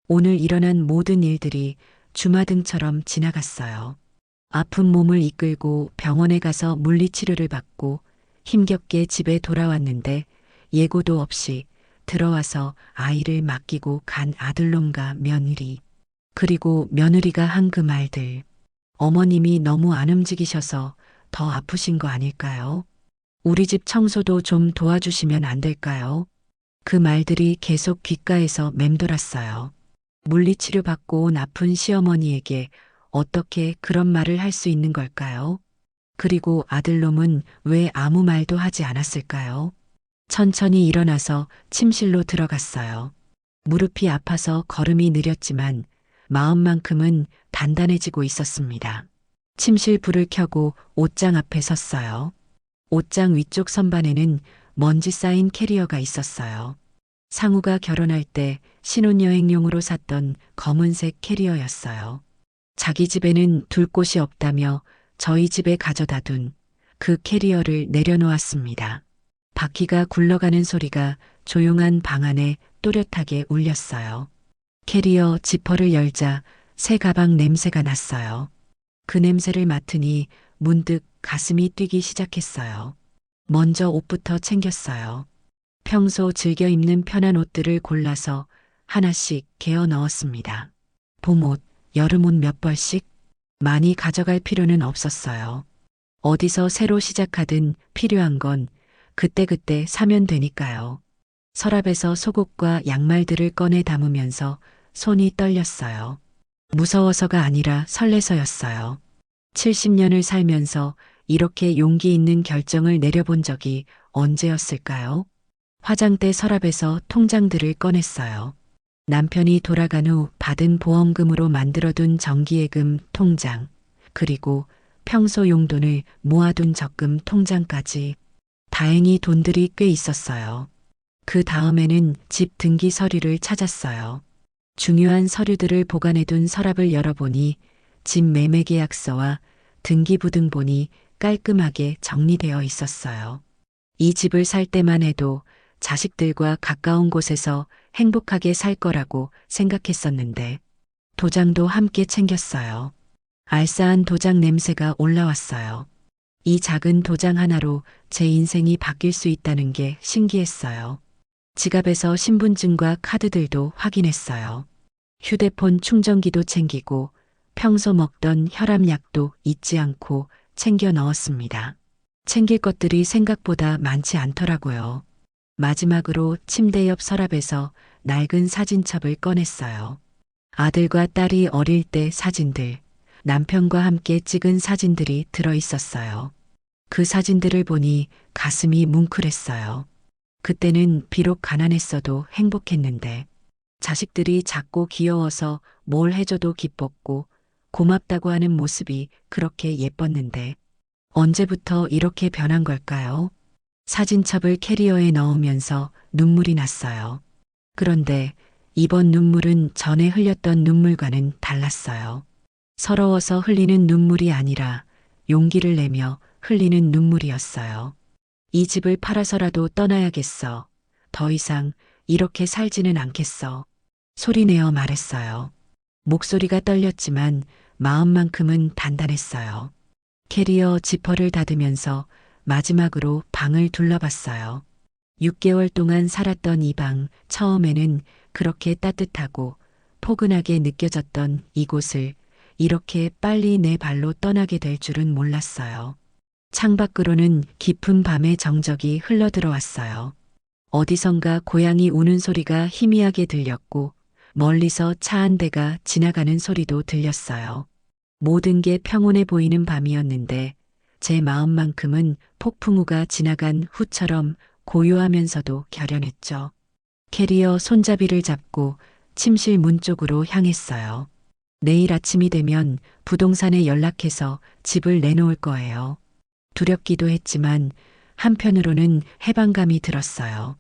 오늘 일어난 모든 일들이 주마등처럼 지나갔어요. 아픈 몸을 이끌고 병원에 가서 물리치료를 받고 힘겹게 집에 돌아왔는데 예고도 없이 들어와서 아이를 맡기고 간 아들놈과 며느리, 그리고 며느리가 한 그 말들. 어머님이 너무 안 움직이셔서 더 아프신 거 아닐까요? 우리 집 청소도 좀 도와주시면 안 될까요? 그 말들이 계속 귓가에서 맴돌았어요. 물리치료 받고 온 아픈 시어머니에게 어떻게 그런 말을 할 수 있는 걸까요? 그리고 아들놈은 왜 아무 말도 하지 않았을까요? 천천히 일어나서 침실로 들어갔어요. 무릎이 아파서 걸음이 느렸지만 마음만큼은 단단해지고 있었습니다. 침실 불을 켜고 옷장 앞에 섰어요. 옷장 위쪽 선반에는 먼지 쌓인 캐리어가 있었어요. 상우가 결혼할 때 신혼여행용으로 샀던 검은색 캐리어였어요. 자기 집에는 둘 곳이 없다며 저희 집에 가져다 둔 그 캐리어를 내려놓았습니다. 바퀴가 굴러가는 소리가 조용한 방 안에 또렷하게 울렸어요. 캐리어 지퍼를 열자 새 가방 냄새가 났어요. 그 냄새를 맡으니 문득 가슴이 뛰기 시작했어요. 먼저 옷부터 챙겼어요. 평소 즐겨 입는 편한 옷들을 골라서 하나씩 개어 넣었습니다. 봄옷, 여름옷 몇 벌씩 많이 가져갈 필요는 없었어요. 어디서 새로 시작하든 필요한 건 그때그때 사면 되니까요. 서랍에서 속옷과 양말들을 꺼내 담으면서 손이 떨렸어요. 무서워서가 아니라 설레서였어요. 70년을 살면서 이렇게 용기 있는 결정을 내려본 적이 언제였을까요? 화장대 서랍에서 통장들을 꺼냈어요. 남편이 돌아간 후 받은 보험금으로 만들어둔 정기예금 통장, 그리고 평소 용돈을 모아둔 적금 통장까지. 다행히 돈들이 꽤 있었어요. 그 다음에는 집 등기 서류를 찾았어요. 중요한 서류들을 보관해둔 서랍을 열어보니 집 매매 계약서와 등기부등본이 깔끔하게 정리되어 있었어요. 이 집을 살 때만 해도 자식들과 가까운 곳에서 행복하게 살 거라고 생각했었는데 도장도 함께 챙겼어요. 알싸한 도장 냄새가 올라왔어요. 이 작은 도장 하나로 제 인생이 바뀔 수 있다는 게 신기했어요. 지갑에서 신분증과 카드들도 확인했어요. 휴대폰 충전기도 챙기고 평소 먹던 혈압약도 잊지 않고 챙겨 넣었습니다. 챙길 것들이 생각보다 많지 않더라고요. 마지막으로 침대 옆 서랍에서 낡은 사진첩을 꺼냈어요. 아들과 딸이 어릴 때 사진들, 남편과 함께 찍은 사진들이 들어 있었어요. 그 사진들을 보니 가슴이 뭉클했어요. 그때는 비록 가난했어도 행복했는데 자식들이 작고 귀여워서 뭘 해줘도 기뻤고 고맙다고 하는 모습이 그렇게 예뻤는데 언제부터 이렇게 변한 걸까요? 사진첩을 캐리어에 넣으면서 눈물이 났어요. 그런데 이번 눈물은 전에 흘렸던 눈물과는 달랐어요. 서러워서 흘리는 눈물이 아니라 용기를 내며 흘리는 눈물이었어요. 이 집을 팔아서라도 떠나야겠어. 더 이상 이렇게 살지는 않겠어. 소리내어 말했어요. 목소리가 떨렸지만 마음만큼은 단단했어요. 캐리어 지퍼를 닫으면서 마지막으로 방을 둘러봤어요. 6개월 동안 살았던 이 방, 처음에는 그렇게 따뜻하고 포근하게 느껴졌던 이곳을 이렇게 빨리 내 발로 떠나게 될 줄은 몰랐어요. 창밖으로는 깊은 밤의 정적이 흘러들어왔어요. 어디선가 고양이 우는 소리가 희미하게 들렸고 멀리서 차 한 대가 지나가는 소리도 들렸어요. 모든 게 평온해 보이는 밤이었는데 제 마음만큼은 폭풍우가 지나간 후처럼 고요하면서도 결연했죠. 캐리어 손잡이를 잡고 침실 문 쪽으로 향했어요. 내일 아침이 되면 부동산에 연락해서 집을 내놓을 거예요. 두렵기도 했지만 한편으로는 해방감이 들었어요.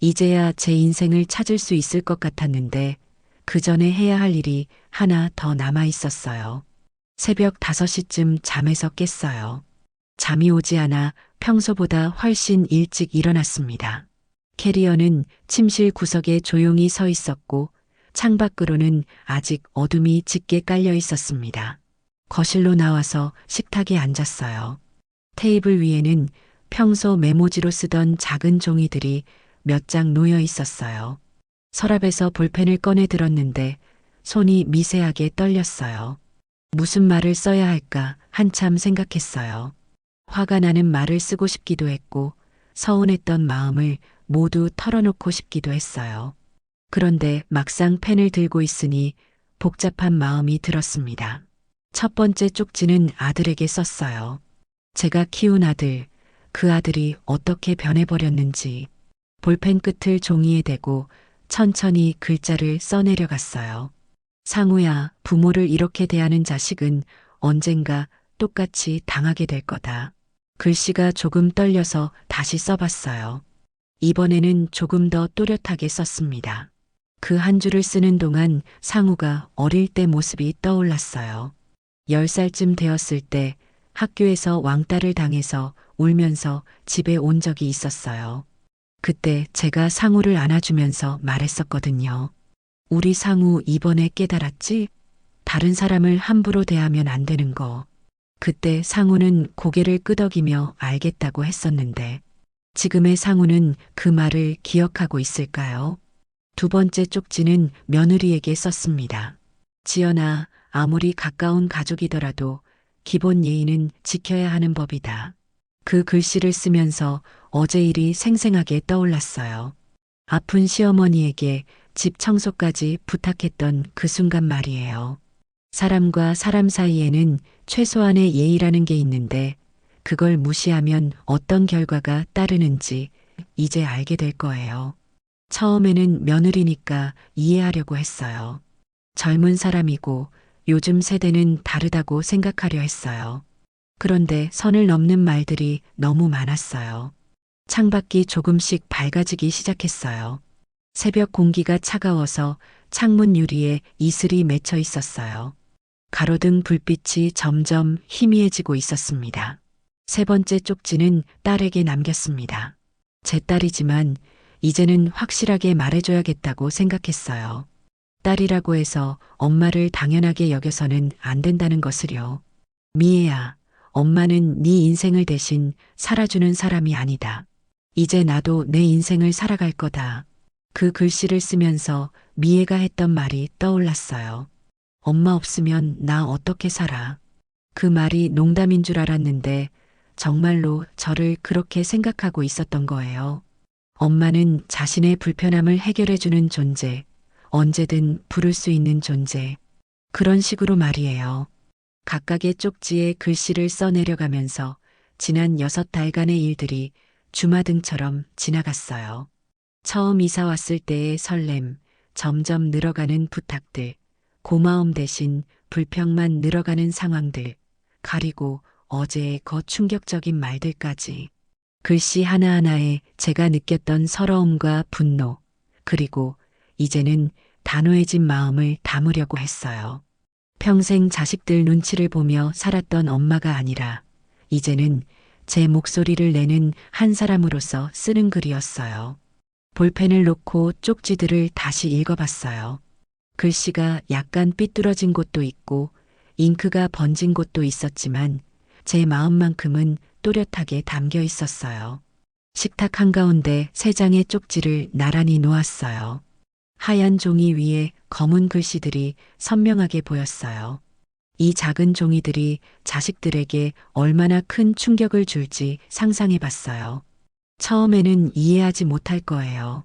이제야 제 인생을 찾을 수 있을 것 같았는데 그 전에 해야 할 일이 하나 더 남아 있었어요. 새벽 5시쯤 잠에서 깼어요. 잠이 오지 않아 평소보다 훨씬 일찍 일어났습니다. 캐리어는 침실 구석에 조용히 서 있었고 창밖으로는 아직 어둠이 짙게 깔려 있었습니다. 거실로 나와서 식탁에 앉았어요. 테이블 위에는 평소 메모지로 쓰던 작은 종이들이 몇 장 놓여 있었어요. 서랍에서 볼펜을 꺼내 들었는데 손이 미세하게 떨렸어요. 무슨 말을 써야 할까 한참 생각했어요. 화가 나는 말을 쓰고 싶기도 했고 서운했던 마음을 모두 털어놓고 싶기도 했어요. 그런데 막상 펜을 들고 있으니 복잡한 마음이 들었습니다. 첫 번째 쪽지는 아들에게 썼어요. 제가 키운 아들, 그 아들이 어떻게 변해버렸는지 볼펜 끝을 종이에 대고 천천히 글자를 써내려갔어요. 상우야, 부모를 이렇게 대하는 자식은 언젠가 똑같이 당하게 될 거다. 글씨가 조금 떨려서 다시 써봤어요. 이번에는 조금 더 또렷하게 썼습니다. 그 한 줄을 쓰는 동안 상우가 어릴 때 모습이 떠올랐어요. 10살쯤 되었을 때 학교에서 왕따를 당해서 울면서 집에 온 적이 있었어요. 그때 제가 상우를 안아주면서 말했었거든요. 우리 상우 이번에 깨달았지? 다른 사람을 함부로 대하면 안 되는 거. 그때 상우는 고개를 끄덕이며 알겠다고 했었는데 지금의 상우는 그 말을 기억하고 있을까요? 두 번째 쪽지는 며느리에게 썼습니다. 지연아, 아무리 가까운 가족이더라도 기본 예의는 지켜야 하는 법이다. 그 글씨를 쓰면서 어제 일이 생생하게 떠올랐어요. 아픈 시어머니에게 집 청소까지 부탁했던 그 순간 말이에요. 사람과 사람 사이에는 최소한의 예의라는 게 있는데 그걸 무시하면 어떤 결과가 따르는지 이제 알게 될 거예요. 처음에는 며느리니까 이해하려고 했어요. 젊은 사람이고 요즘 세대는 다르다고 생각하려 했어요. 그런데 선을 넘는 말들이 너무 많았어요. 창밖이 조금씩 밝아지기 시작했어요. 새벽 공기가 차가워서 창문 유리에 이슬이 맺혀 있었어요. 가로등 불빛이 점점 희미해지고 있었습니다. 세 번째 쪽지는 딸에게 남겼습니다. 제 딸이지만 이제는 확실하게 말해줘야겠다고 생각했어요. 딸이라고 해서 엄마를 당연하게 여겨서는 안 된다는 것을요. 미애야, 엄마는 네 인생을 대신 살아주는 사람이 아니다. 이제 나도 내 인생을 살아갈 거다. 그 글씨를 쓰면서 미애가 했던 말이 떠올랐어요. 엄마 없으면 나 어떻게 살아? 그 말이 농담인 줄 알았는데 정말로 저를 그렇게 생각하고 있었던 거예요. 엄마는 자신의 불편함을 해결해주는 존재, 언제든 부를 수 있는 존재. 그런 식으로 말이에요. 각각의 쪽지에 글씨를 써내려가면서 지난 6달간의 일들이 주마등처럼 지나갔어요. 처음 이사 왔을 때의 설렘, 점점 늘어가는 부탁들, 고마움 대신 불평만 늘어가는 상황들, 그리고 어제의 거 충격적인 말들까지. 글씨 하나하나에 제가 느꼈던 서러움과 분노, 그리고 이제는 단호해진 마음을 담으려고 했어요. 평생 자식들 눈치를 보며 살았던 엄마가 아니라 이제는 제 목소리를 내는 한 사람으로서 쓰는 글이었어요. 볼펜을 놓고 쪽지들을 다시 읽어봤어요. 글씨가 약간 삐뚤어진 곳도 있고 잉크가 번진 곳도 있었지만 제 마음만큼은 또렷하게 담겨 있었어요. 식탁 한가운데 3장의 쪽지를 나란히 놓았어요. 하얀 종이 위에 검은 글씨들이 선명하게 보였어요. 이 작은 종이들이 자식들에게 얼마나 큰 충격을 줄지 상상해 봤어요. 처음에는 이해하지 못할 거예요.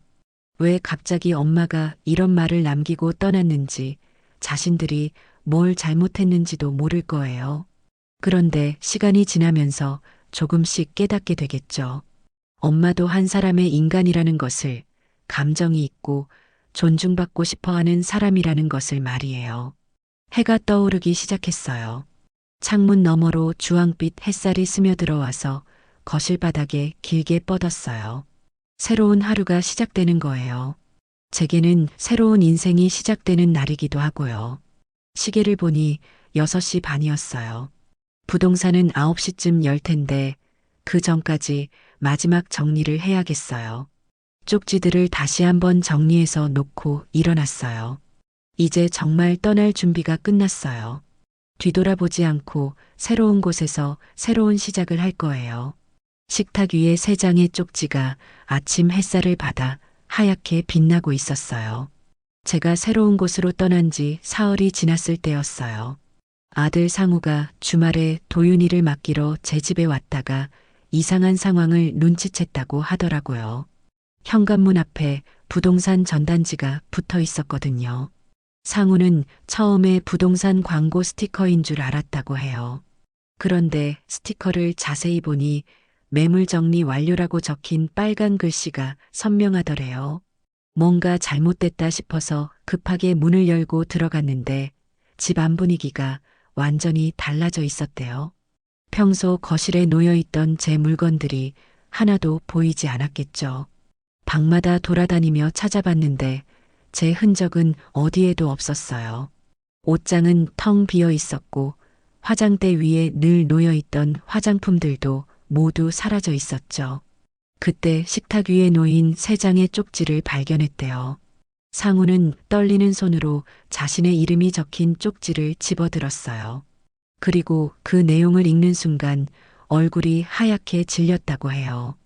왜 갑자기 엄마가 이런 말을 남기고 떠났는지, 자신들이 뭘 잘못했는지도 모를 거예요. 그런데 시간이 지나면서 조금씩 깨닫게 되겠죠. 엄마도 한 사람의 인간이라는 것을, 감정이 있고 존중받고 싶어 하는 사람이라는 것을 말이에요. 해가 떠오르기 시작했어요. 창문 너머로 주황빛 햇살이 스며들어와서 거실 바닥에 길게 뻗었어요. 새로운 하루가 시작되는 거예요. 제게는 새로운 인생이 시작되는 날이기도 하고요. 시계를 보니 6시 반이었어요. 부동산은 9시쯤 열 텐데 그 전까지 마지막 정리를 해야겠어요. 쪽지들을 다시 한번 정리해서 놓고 일어났어요. 이제 정말 떠날 준비가 끝났어요. 뒤돌아보지 않고 새로운 곳에서 새로운 시작을 할 거예요. 식탁 위에 3장의 쪽지가 아침 햇살을 받아 하얗게 빛나고 있었어요. 제가 새로운 곳으로 떠난 지 사흘이 지났을 때였어요. 아들 상우가 주말에 도윤이를 맡기러 제 집에 왔다가 이상한 상황을 눈치챘다고 하더라고요. 현관문 앞에 부동산 전단지가 붙어 있었거든요. 상우는 처음에 부동산 광고 스티커인 줄 알았다고 해요. 그런데 스티커를 자세히 보니 매물 정리 완료라고 적힌 빨간 글씨가 선명하더래요. 뭔가 잘못됐다 싶어서 급하게 문을 열고 들어갔는데 집 안 분위기가 완전히 달라져 있었대요. 평소 거실에 놓여있던 제 물건들이 하나도 보이지 않았겠죠. 방마다 돌아다니며 찾아봤는데 제 흔적은 어디에도 없었어요. 옷장은 텅 비어 있었고 화장대 위에 늘 놓여있던 화장품들도 모두 사라져 있었죠. 그때 식탁 위에 놓인 3장의 쪽지를 발견했대요. 상우는 떨리는 손으로 자신의 이름이 적힌 쪽지를 집어들었어요. 그리고 그 내용을 읽는 순간 얼굴이 하얗게 질렸다고 해요.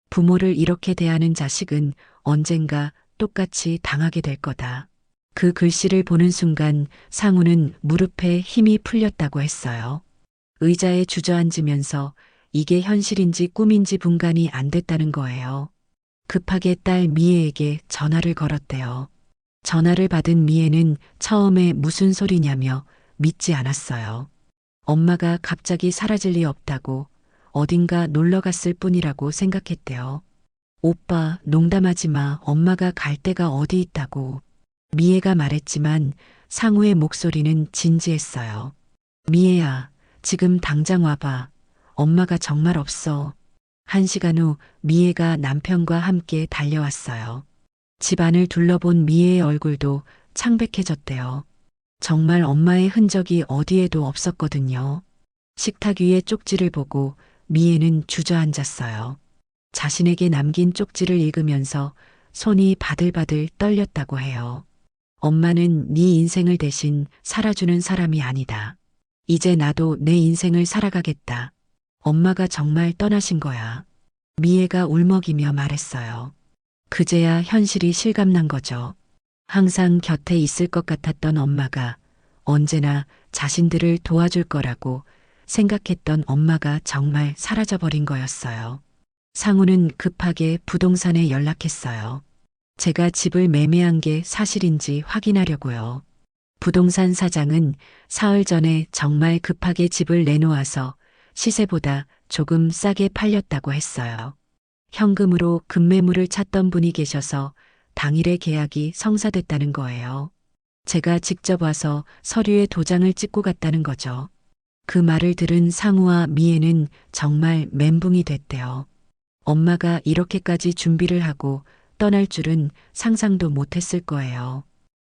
부모를 이렇게 대하는 자식은 언젠가 똑같이 당하게 될 거다. 그 글씨를 보는 순간 상우는 무릎에 힘이 풀렸다고 했어요. 의자에 주저앉으면서 이게 현실인지 꿈인지 분간이 안 됐다는 거예요. 급하게 딸 미애에게 전화를 걸었대요. 전화를 받은 미애는 처음에 무슨 소리냐며 믿지 않았어요. 엄마가 갑자기 사라질 리 없다고, 어딘가 놀러 갔을 뿐이라고 생각했대요. 오빠, 농담하지 마. 엄마가 갈 데가 어디 있다고. 미애가 말했지만 상우의 목소리는 진지했어요. 미애야, 지금 당장 와봐. 엄마가 정말 없어. 1시간 후 미애가 남편과 함께 달려왔어요. 집 안을 둘러본 미애의 얼굴도 창백해졌대요. 정말 엄마의 흔적이 어디에도 없었거든요. 식탁 위에 쪽지를 보고 미애는 주저앉았어요. 자신에게 남긴 쪽지를 읽으면서 손이 바들바들 떨렸다고 해요. 엄마는 네 인생을 대신 살아주는 사람이 아니다. 이제 나도 내 인생을 살아가겠다. 엄마가 정말 떠나신 거야. 미애가 울먹이며 말했어요. 그제야 현실이 실감난 거죠. 항상 곁에 있을 것 같았던 엄마가 언제나 자신들을 도와줄 거라고 생각했던 엄마가 정말 사라져버린 거였어요. 상우는 급하게 부동산에 연락했어요. 제가 집을 매매한 게 사실인지 확인하려고요. 부동산 사장은 사흘 전에 정말 급하게 집을 내놓아서 시세보다 조금 싸게 팔렸다고 했어요. 현금으로 급매물을 찾던 분이 계셔서 당일에 계약이 성사됐다는 거예요. 제가 직접 와서 서류에 도장을 찍고 갔다는 거죠. 그 말을 들은 상우와 미애는 정말 멘붕이 됐대요. 엄마가 이렇게까지 준비를 하고 떠날 줄은 상상도 못했을 거예요.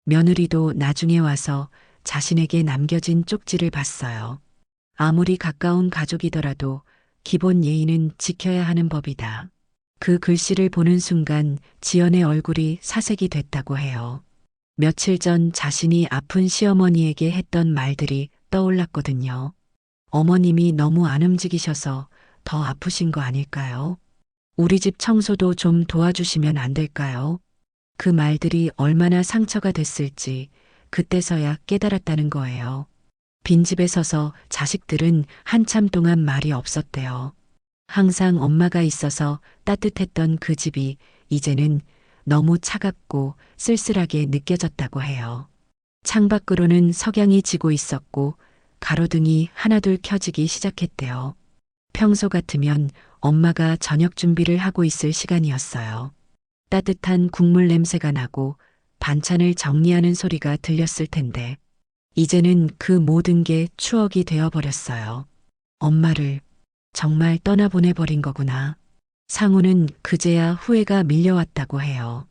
며느리도 나중에 와서 자신에게 남겨진 쪽지를 봤어요. 아무리 가까운 가족이더라도 기본 예의는 지켜야 하는 법이다. 그 글씨를 보는 순간 지연의 얼굴이 사색이 됐다고 해요. 며칠 전 자신이 아픈 시어머니에게 했던 말들이 떠올랐거든요. 어머님이 너무 안 움직이셔서 더 아프신 거 아닐까요? 우리 집 청소도 좀 도와주시면 안 될까요? 그 말들이 얼마나 상처가 됐을지 그때서야 깨달았다는 거예요. 빈집에 서서 자식들은 한참 동안 말이 없었대요. 항상 엄마가 있어서 따뜻했던 그 집이 이제는 너무 차갑고 쓸쓸하게 느껴졌다고 해요. 창밖으로는 석양이 지고 있었고 가로등이 하나둘 켜지기 시작했대요. 평소 같으면 엄마가 저녁 준비를 하고 있을 시간이었어요. 따뜻한 국물 냄새가 나고 반찬을 정리하는 소리가 들렸을 텐데 이제는 그 모든 게 추억이 되어버렸어요. 엄마를 정말 떠나보내버린 거구나. 상우는 그제야 후회가 밀려왔다고 해요.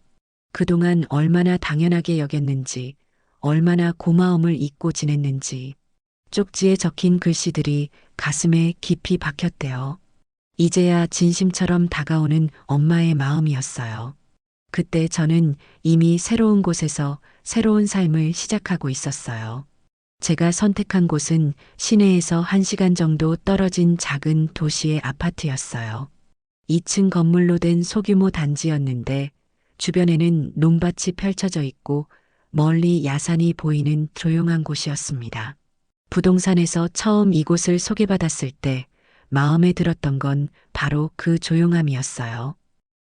그동안 얼마나 당연하게 여겼는지, 얼마나 고마움을 잊고 지냈는지, 쪽지에 적힌 글씨들이 가슴에 깊이 박혔대요. 이제야 진심처럼 다가오는 엄마의 마음이었어요. 그때 저는 이미 새로운 곳에서 새로운 삶을 시작하고 있었어요. 제가 선택한 곳은 시내에서 1시간 정도 떨어진 작은 도시의 아파트였어요. 2층 건물로 된 소규모 단지였는데 주변에는 논밭이 펼쳐져 있고 멀리 야산이 보이는 조용한 곳이었습니다. 부동산에서 처음 이곳을 소개받았을 때 마음에 들었던 건 바로 그 조용함이었어요.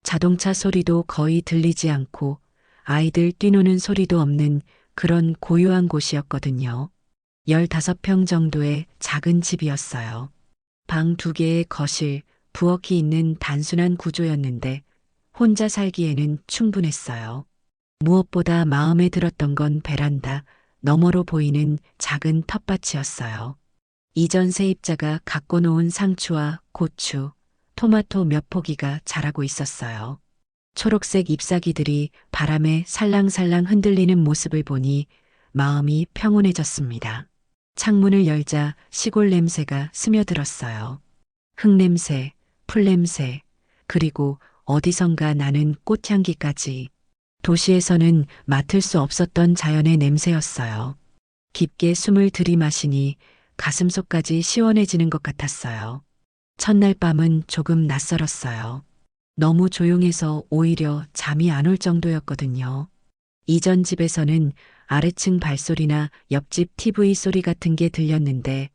자동차 소리도 거의 들리지 않고 아이들 뛰노는 소리도 없는 그런 고요한 곳이었거든요. 15평 정도의 작은 집이었어요. 방 2개의 거실, 부엌이 있는 단순한 구조였는데 혼자 살기에는 충분했어요. 무엇보다 마음에 들었던 건 베란다 너머로 보이는 작은 텃밭이었어요. 이전 세입자가 갖고 놓은 상추와 고추, 토마토 몇 포기가 자라고 있었어요. 초록색 잎사귀들이 바람에 살랑살랑 흔들리는 모습을 보니 마음이 평온해졌습니다. 창문을 열자 시골 냄새가 스며들었어요. 흙냄새, 풀냄새, 그리고 어디선가 나는 꽃향기까지. 도시에서는 맡을 수 없었던 자연의 냄새였어요. 깊게 숨을 들이마시니 가슴속까지 시원해지는 것 같았어요. 첫날 밤은 조금 낯설었어요. 너무 조용해서 오히려 잠이 안 올 정도였거든요. 이전 집에서는 아래층 발소리나 옆집 TV 소리 같은 게 들렸는데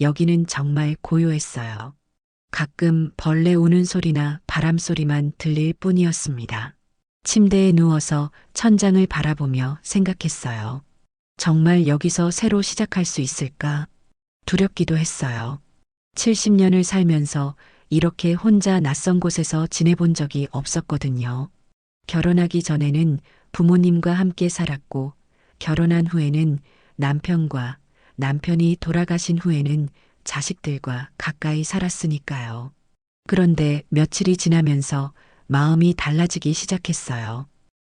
여기는 정말 고요했어요. 가끔 벌레 우는 소리나 바람 소리만 들릴 뿐이었습니다. 침대에 누워서 천장을 바라보며 생각했어요. 정말 여기서 새로 시작할 수 있을까? 두렵기도 했어요. 70년을 살면서 이렇게 혼자 낯선 곳에서 지내본 적이 없었거든요. 결혼하기 전에는 부모님과 함께 살았고, 결혼한 후에는 남편과, 남편이 돌아가신 후에는 자식들과 가까이 살았으니까요. 그런데 며칠이 지나면서 마음이 달라지기 시작했어요.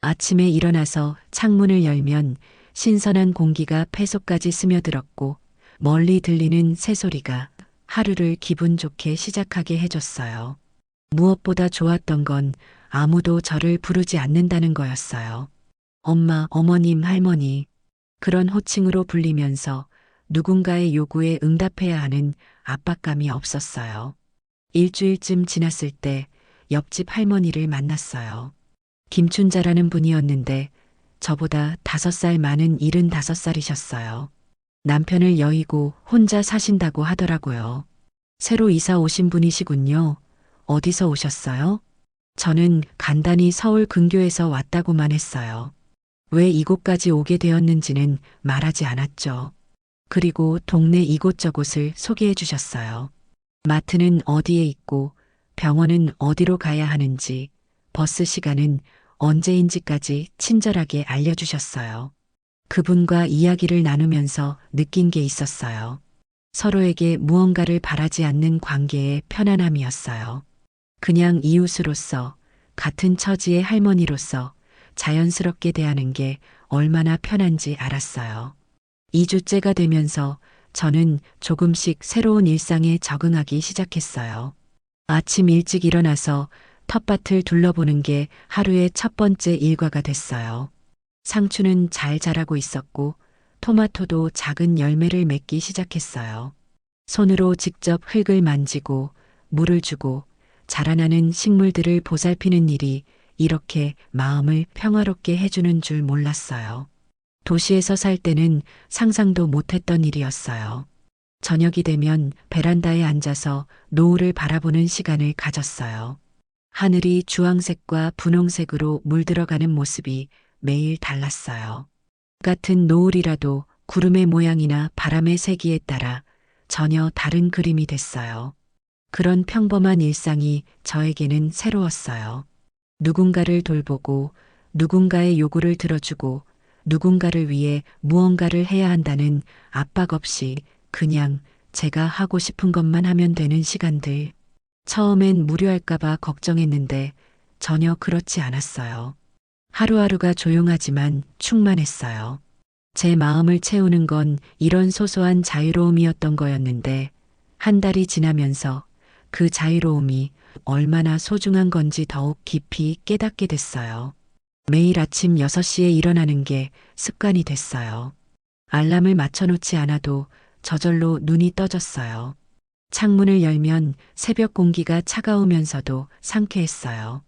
아침에 일어나서 창문을 열면 신선한 공기가 폐속까지 스며들었고, 멀리 들리는 새소리가 하루를 기분 좋게 시작하게 해줬어요. 무엇보다 좋았던 건 아무도 저를 부르지 않는다는 거였어요. 엄마, 어머님, 할머니. 그런 호칭으로 불리면서 누군가의 요구에 응답해야 하는 압박감이 없었어요. 일주일쯤 지났을 때 옆집 할머니를 만났어요. 김춘자라는 분이었는데 저보다 5살 많은 75살이셨어요. 남편을 여의고 혼자 사신다고 하더라고요. 새로 이사 오신 분이시군요. 어디서 오셨어요? 저는 간단히 서울 근교에서 왔다고만 했어요. 왜 이곳까지 오게 되었는지는 말하지 않았죠. 그리고 동네 이곳저곳을 소개해 주셨어요. 마트는 어디에 있고 병원은 어디로 가야 하는지, 버스 시간은 언제인지까지 친절하게 알려주셨어요. 그분과 이야기를 나누면서 느낀 게 있었어요. 서로에게 무언가를 바라지 않는 관계의 편안함이었어요. 그냥 이웃으로서, 같은 처지의 할머니로서 자연스럽게 대하는 게 얼마나 편한지 알았어요. 2주째가 되면서 저는 조금씩 새로운 일상에 적응하기 시작했어요. 아침 일찍 일어나서 텃밭을 둘러보는 게 하루의 첫 번째 일과가 됐어요. 상추는 잘 자라고 있었고 토마토도 작은 열매를 맺기 시작했어요. 손으로 직접 흙을 만지고 물을 주고 자라나는 식물들을 보살피는 일이 이렇게 마음을 평화롭게 해주는 줄 몰랐어요. 도시에서 살 때는 상상도 못했던 일이었어요. 저녁이 되면 베란다에 앉아서 노을을 바라보는 시간을 가졌어요. 하늘이 주황색과 분홍색으로 물들어가는 모습이 매일 달랐어요. 같은 노을이라도 구름의 모양이나 바람의 세기에 따라 전혀 다른 그림이 됐어요. 그런 평범한 일상이 저에게는 새로웠어요. 누군가를 돌보고 누군가의 요구를 들어주고 누군가를 위해 무언가를 해야 한다는 압박 없이 그냥 제가 하고 싶은 것만 하면 되는 시간들. 처음엔 무료할까봐 걱정했는데 전혀 그렇지 않았어요. 하루하루가 조용하지만 충만했어요. 제 마음을 채우는 건 이런 소소한 자유로움이었던 거였는데 한 달이 지나면서 그 자유로움이 얼마나 소중한 건지 더욱 깊이 깨닫게 됐어요. 매일 아침 6시에 일어나는 게 습관이 됐어요. 알람을 맞춰놓지 않아도 저절로 눈이 떠졌어요. 창문을 열면 새벽 공기가 차가우면서도 상쾌했어요.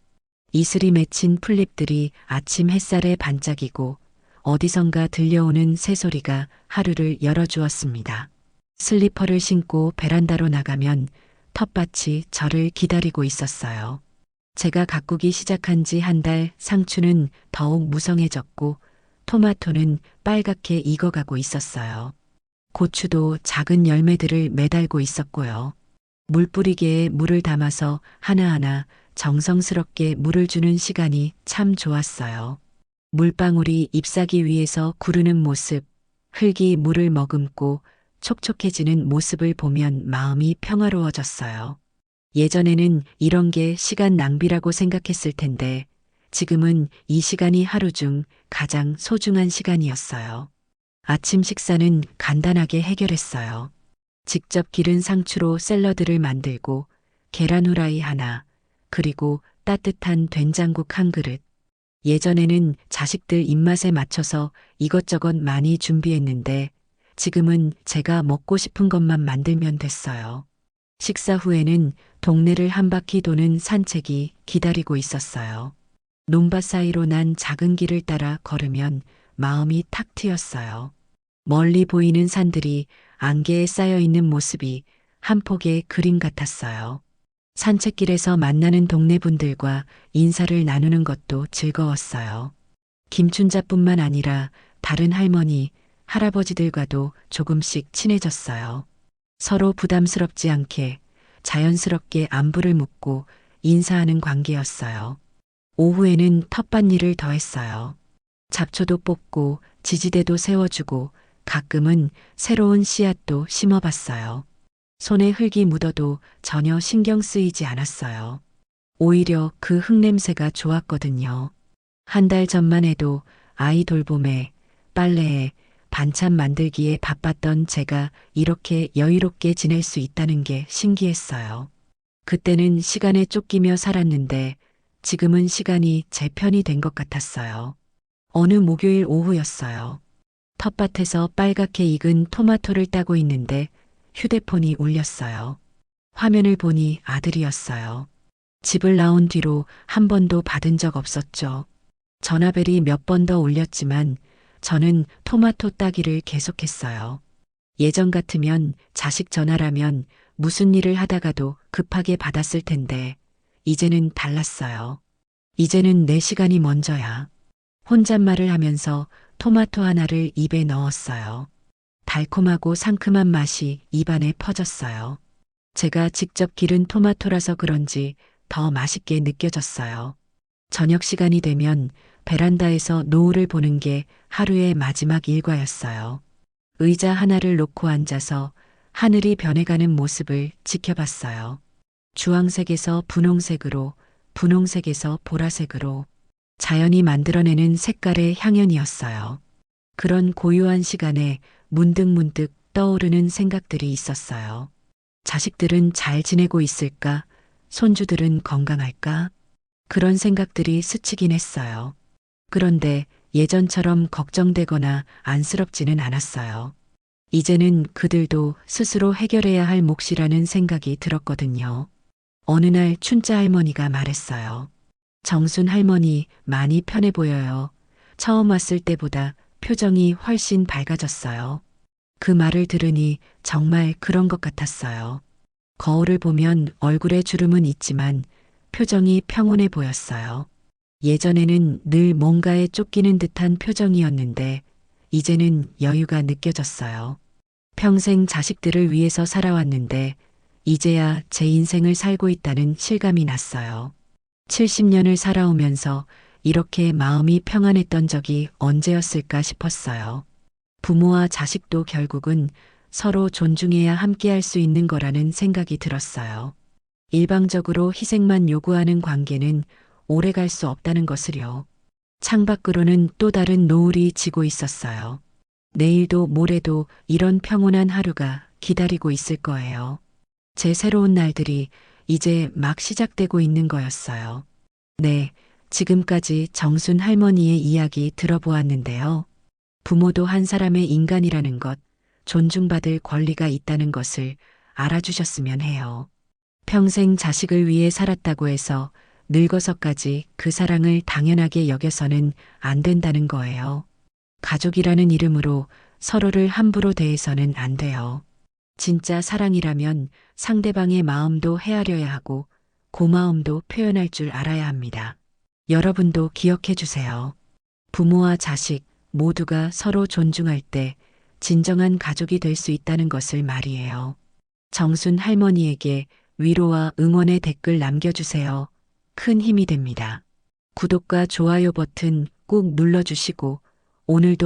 이슬이 맺힌 풀잎들이 아침 햇살에 반짝이고 어디선가 들려오는 새소리가 하루를 열어주었습니다. 슬리퍼를 신고 베란다로 나가면 텃밭이 저를 기다리고 있었어요. 제가 가꾸기 시작한 지 한 달 상추는 더욱 무성해졌고 토마토는 빨갛게 익어가고 있었어요. 고추도 작은 열매들을 매달고 있었고요. 물뿌리개에 물을 담아서 하나하나 정성스럽게 물을 주는 시간이 참 좋았어요. 물방울이 잎사귀 위에서 구르는 모습, 흙이 물을 머금고 촉촉해지는 모습을 보면 마음이 평화로워졌어요. 예전에는 이런 게 시간 낭비라고 생각했을 텐데 지금은 이 시간이 하루 중 가장 소중한 시간이었어요. 아침 식사는 간단하게 해결했어요. 직접 기른 상추로 샐러드를 만들고 계란 후라이 하나, 그리고 따뜻한 된장국 한 그릇. 예전에는 자식들 입맛에 맞춰서 이것저것 많이 준비했는데 지금은 제가 먹고 싶은 것만 만들면 됐어요. 식사 후에는 동네를 한 바퀴 도는 산책이 기다리고 있었어요. 논밭 사이로 난 작은 길을 따라 걸으면 마음이 탁 트였어요. 멀리 보이는 산들이 안개에 쌓여 있는 모습이 한 폭의 그림 같았어요. 산책길에서 만나는 동네 분들과 인사를 나누는 것도 즐거웠어요. 김춘자뿐만 아니라 다른 할머니, 할아버지들과도 조금씩 친해졌어요. 서로 부담스럽지 않게 자연스럽게 안부를 묻고 인사하는 관계였어요. 오후에는 텃밭일을 더했어요. 잡초도 뽑고 지지대도 세워주고 가끔은 새로운 씨앗도 심어봤어요. 손에 흙이 묻어도 전혀 신경 쓰이지 않았어요. 오히려 그 흙냄새가 좋았거든요. 한 달 전만 해도 아이 돌봄에, 빨래에, 반찬 만들기에 바빴던 제가 이렇게 여유롭게 지낼 수 있다는 게 신기했어요. 그때는 시간에 쫓기며 살았는데 지금은 시간이 제 편이 된 것 같았어요. 어느 목요일 오후였어요. 텃밭에서 빨갛게 익은 토마토를 따고 있는데 휴대폰이 울렸어요. 화면을 보니 아들이었어요. 집을 나온 뒤로 한 번도 받은 적 없었죠. 전화벨이 몇 번 더 울렸지만 저는 토마토 따기를 계속했어요. 예전 같으면 자식 전화라면 무슨 일을 하다가도 급하게 받았을 텐데 이제는 달랐어요. 이제는 내 시간이 먼저야. 혼잣말을 하면서 토마토 하나를 입에 넣었어요. 달콤하고 상큼한 맛이 입안에 퍼졌어요. 제가 직접 기른 토마토라서 그런지 더 맛있게 느껴졌어요. 저녁 시간이 되면 베란다에서 노을을 보는 게 하루의 마지막 일과였어요. 의자 하나를 놓고 앉아서 하늘이 변해가는 모습을 지켜봤어요. 주황색에서 분홍색으로, 분홍색에서 보라색으로 자연이 만들어내는 색깔의 향연이었어요. 그런 고요한 시간에 문득문득 떠오르는 생각들이 있었어요. 자식들은 잘 지내고 있을까? 손주들은 건강할까? 그런 생각들이 스치긴 했어요. 그런데 예전처럼 걱정되거나 안쓰럽지는 않았어요. 이제는 그들도 스스로 해결해야 할 몫이라는 생각이 들었거든요. 어느 날 춘자 할머니가 말했어요. 정순 할머니 많이 편해 보여요. 처음 왔을 때보다 표정이 훨씬 밝아졌어요. 그 말을 들으니 정말 그런 것 같았어요. 거울을 보면 얼굴에 주름은 있지만 표정이 평온해 보였어요. 예전에는 늘 뭔가에 쫓기는 듯한 표정이었는데 이제는 여유가 느껴졌어요. 평생 자식들을 위해서 살아왔는데 이제야 제 인생을 살고 있다는 실감이 났어요. 70년을 살아오면서 이렇게 마음이 평안했던 적이 언제였을까 싶었어요. 부모와 자식도 결국은 서로 존중해야 함께할 수 있는 거라는 생각이 들었어요. 일방적으로 희생만 요구하는 관계는 오래 갈 수 없다는 것을요. 창밖으로는 또 다른 노을이 지고 있었어요. 내일도 모레도 이런 평온한 하루가 기다리고 있을 거예요. 제 새로운 날들이 이제 막 시작되고 있는 거였어요. 네, 지금까지 정순 할머니의 이야기 들어보았는데요. 부모도 한 사람의 인간이라는 것, 존중받을 권리가 있다는 것을 알아주셨으면 해요. 평생 자식을 위해 살았다고 해서 늙어서까지 그 사랑을 당연하게 여겨서는 안 된다는 거예요. 가족이라는 이름으로 서로를 함부로 대해서는 안 돼요. 진짜 사랑이라면 상대방의 마음도 헤아려야 하고 고마움도 표현할 줄 알아야 합니다. 여러분도 기억해 주세요. 부모와 자식 모두가 서로 존중할 때 진정한 가족이 될 수 있다는 것을 말이에요. 정순 할머니에게 위로와 응원의 댓글 남겨주세요. 큰 힘이 됩니다. 구독과 좋아요 버튼 꾹 눌러주시고 오늘도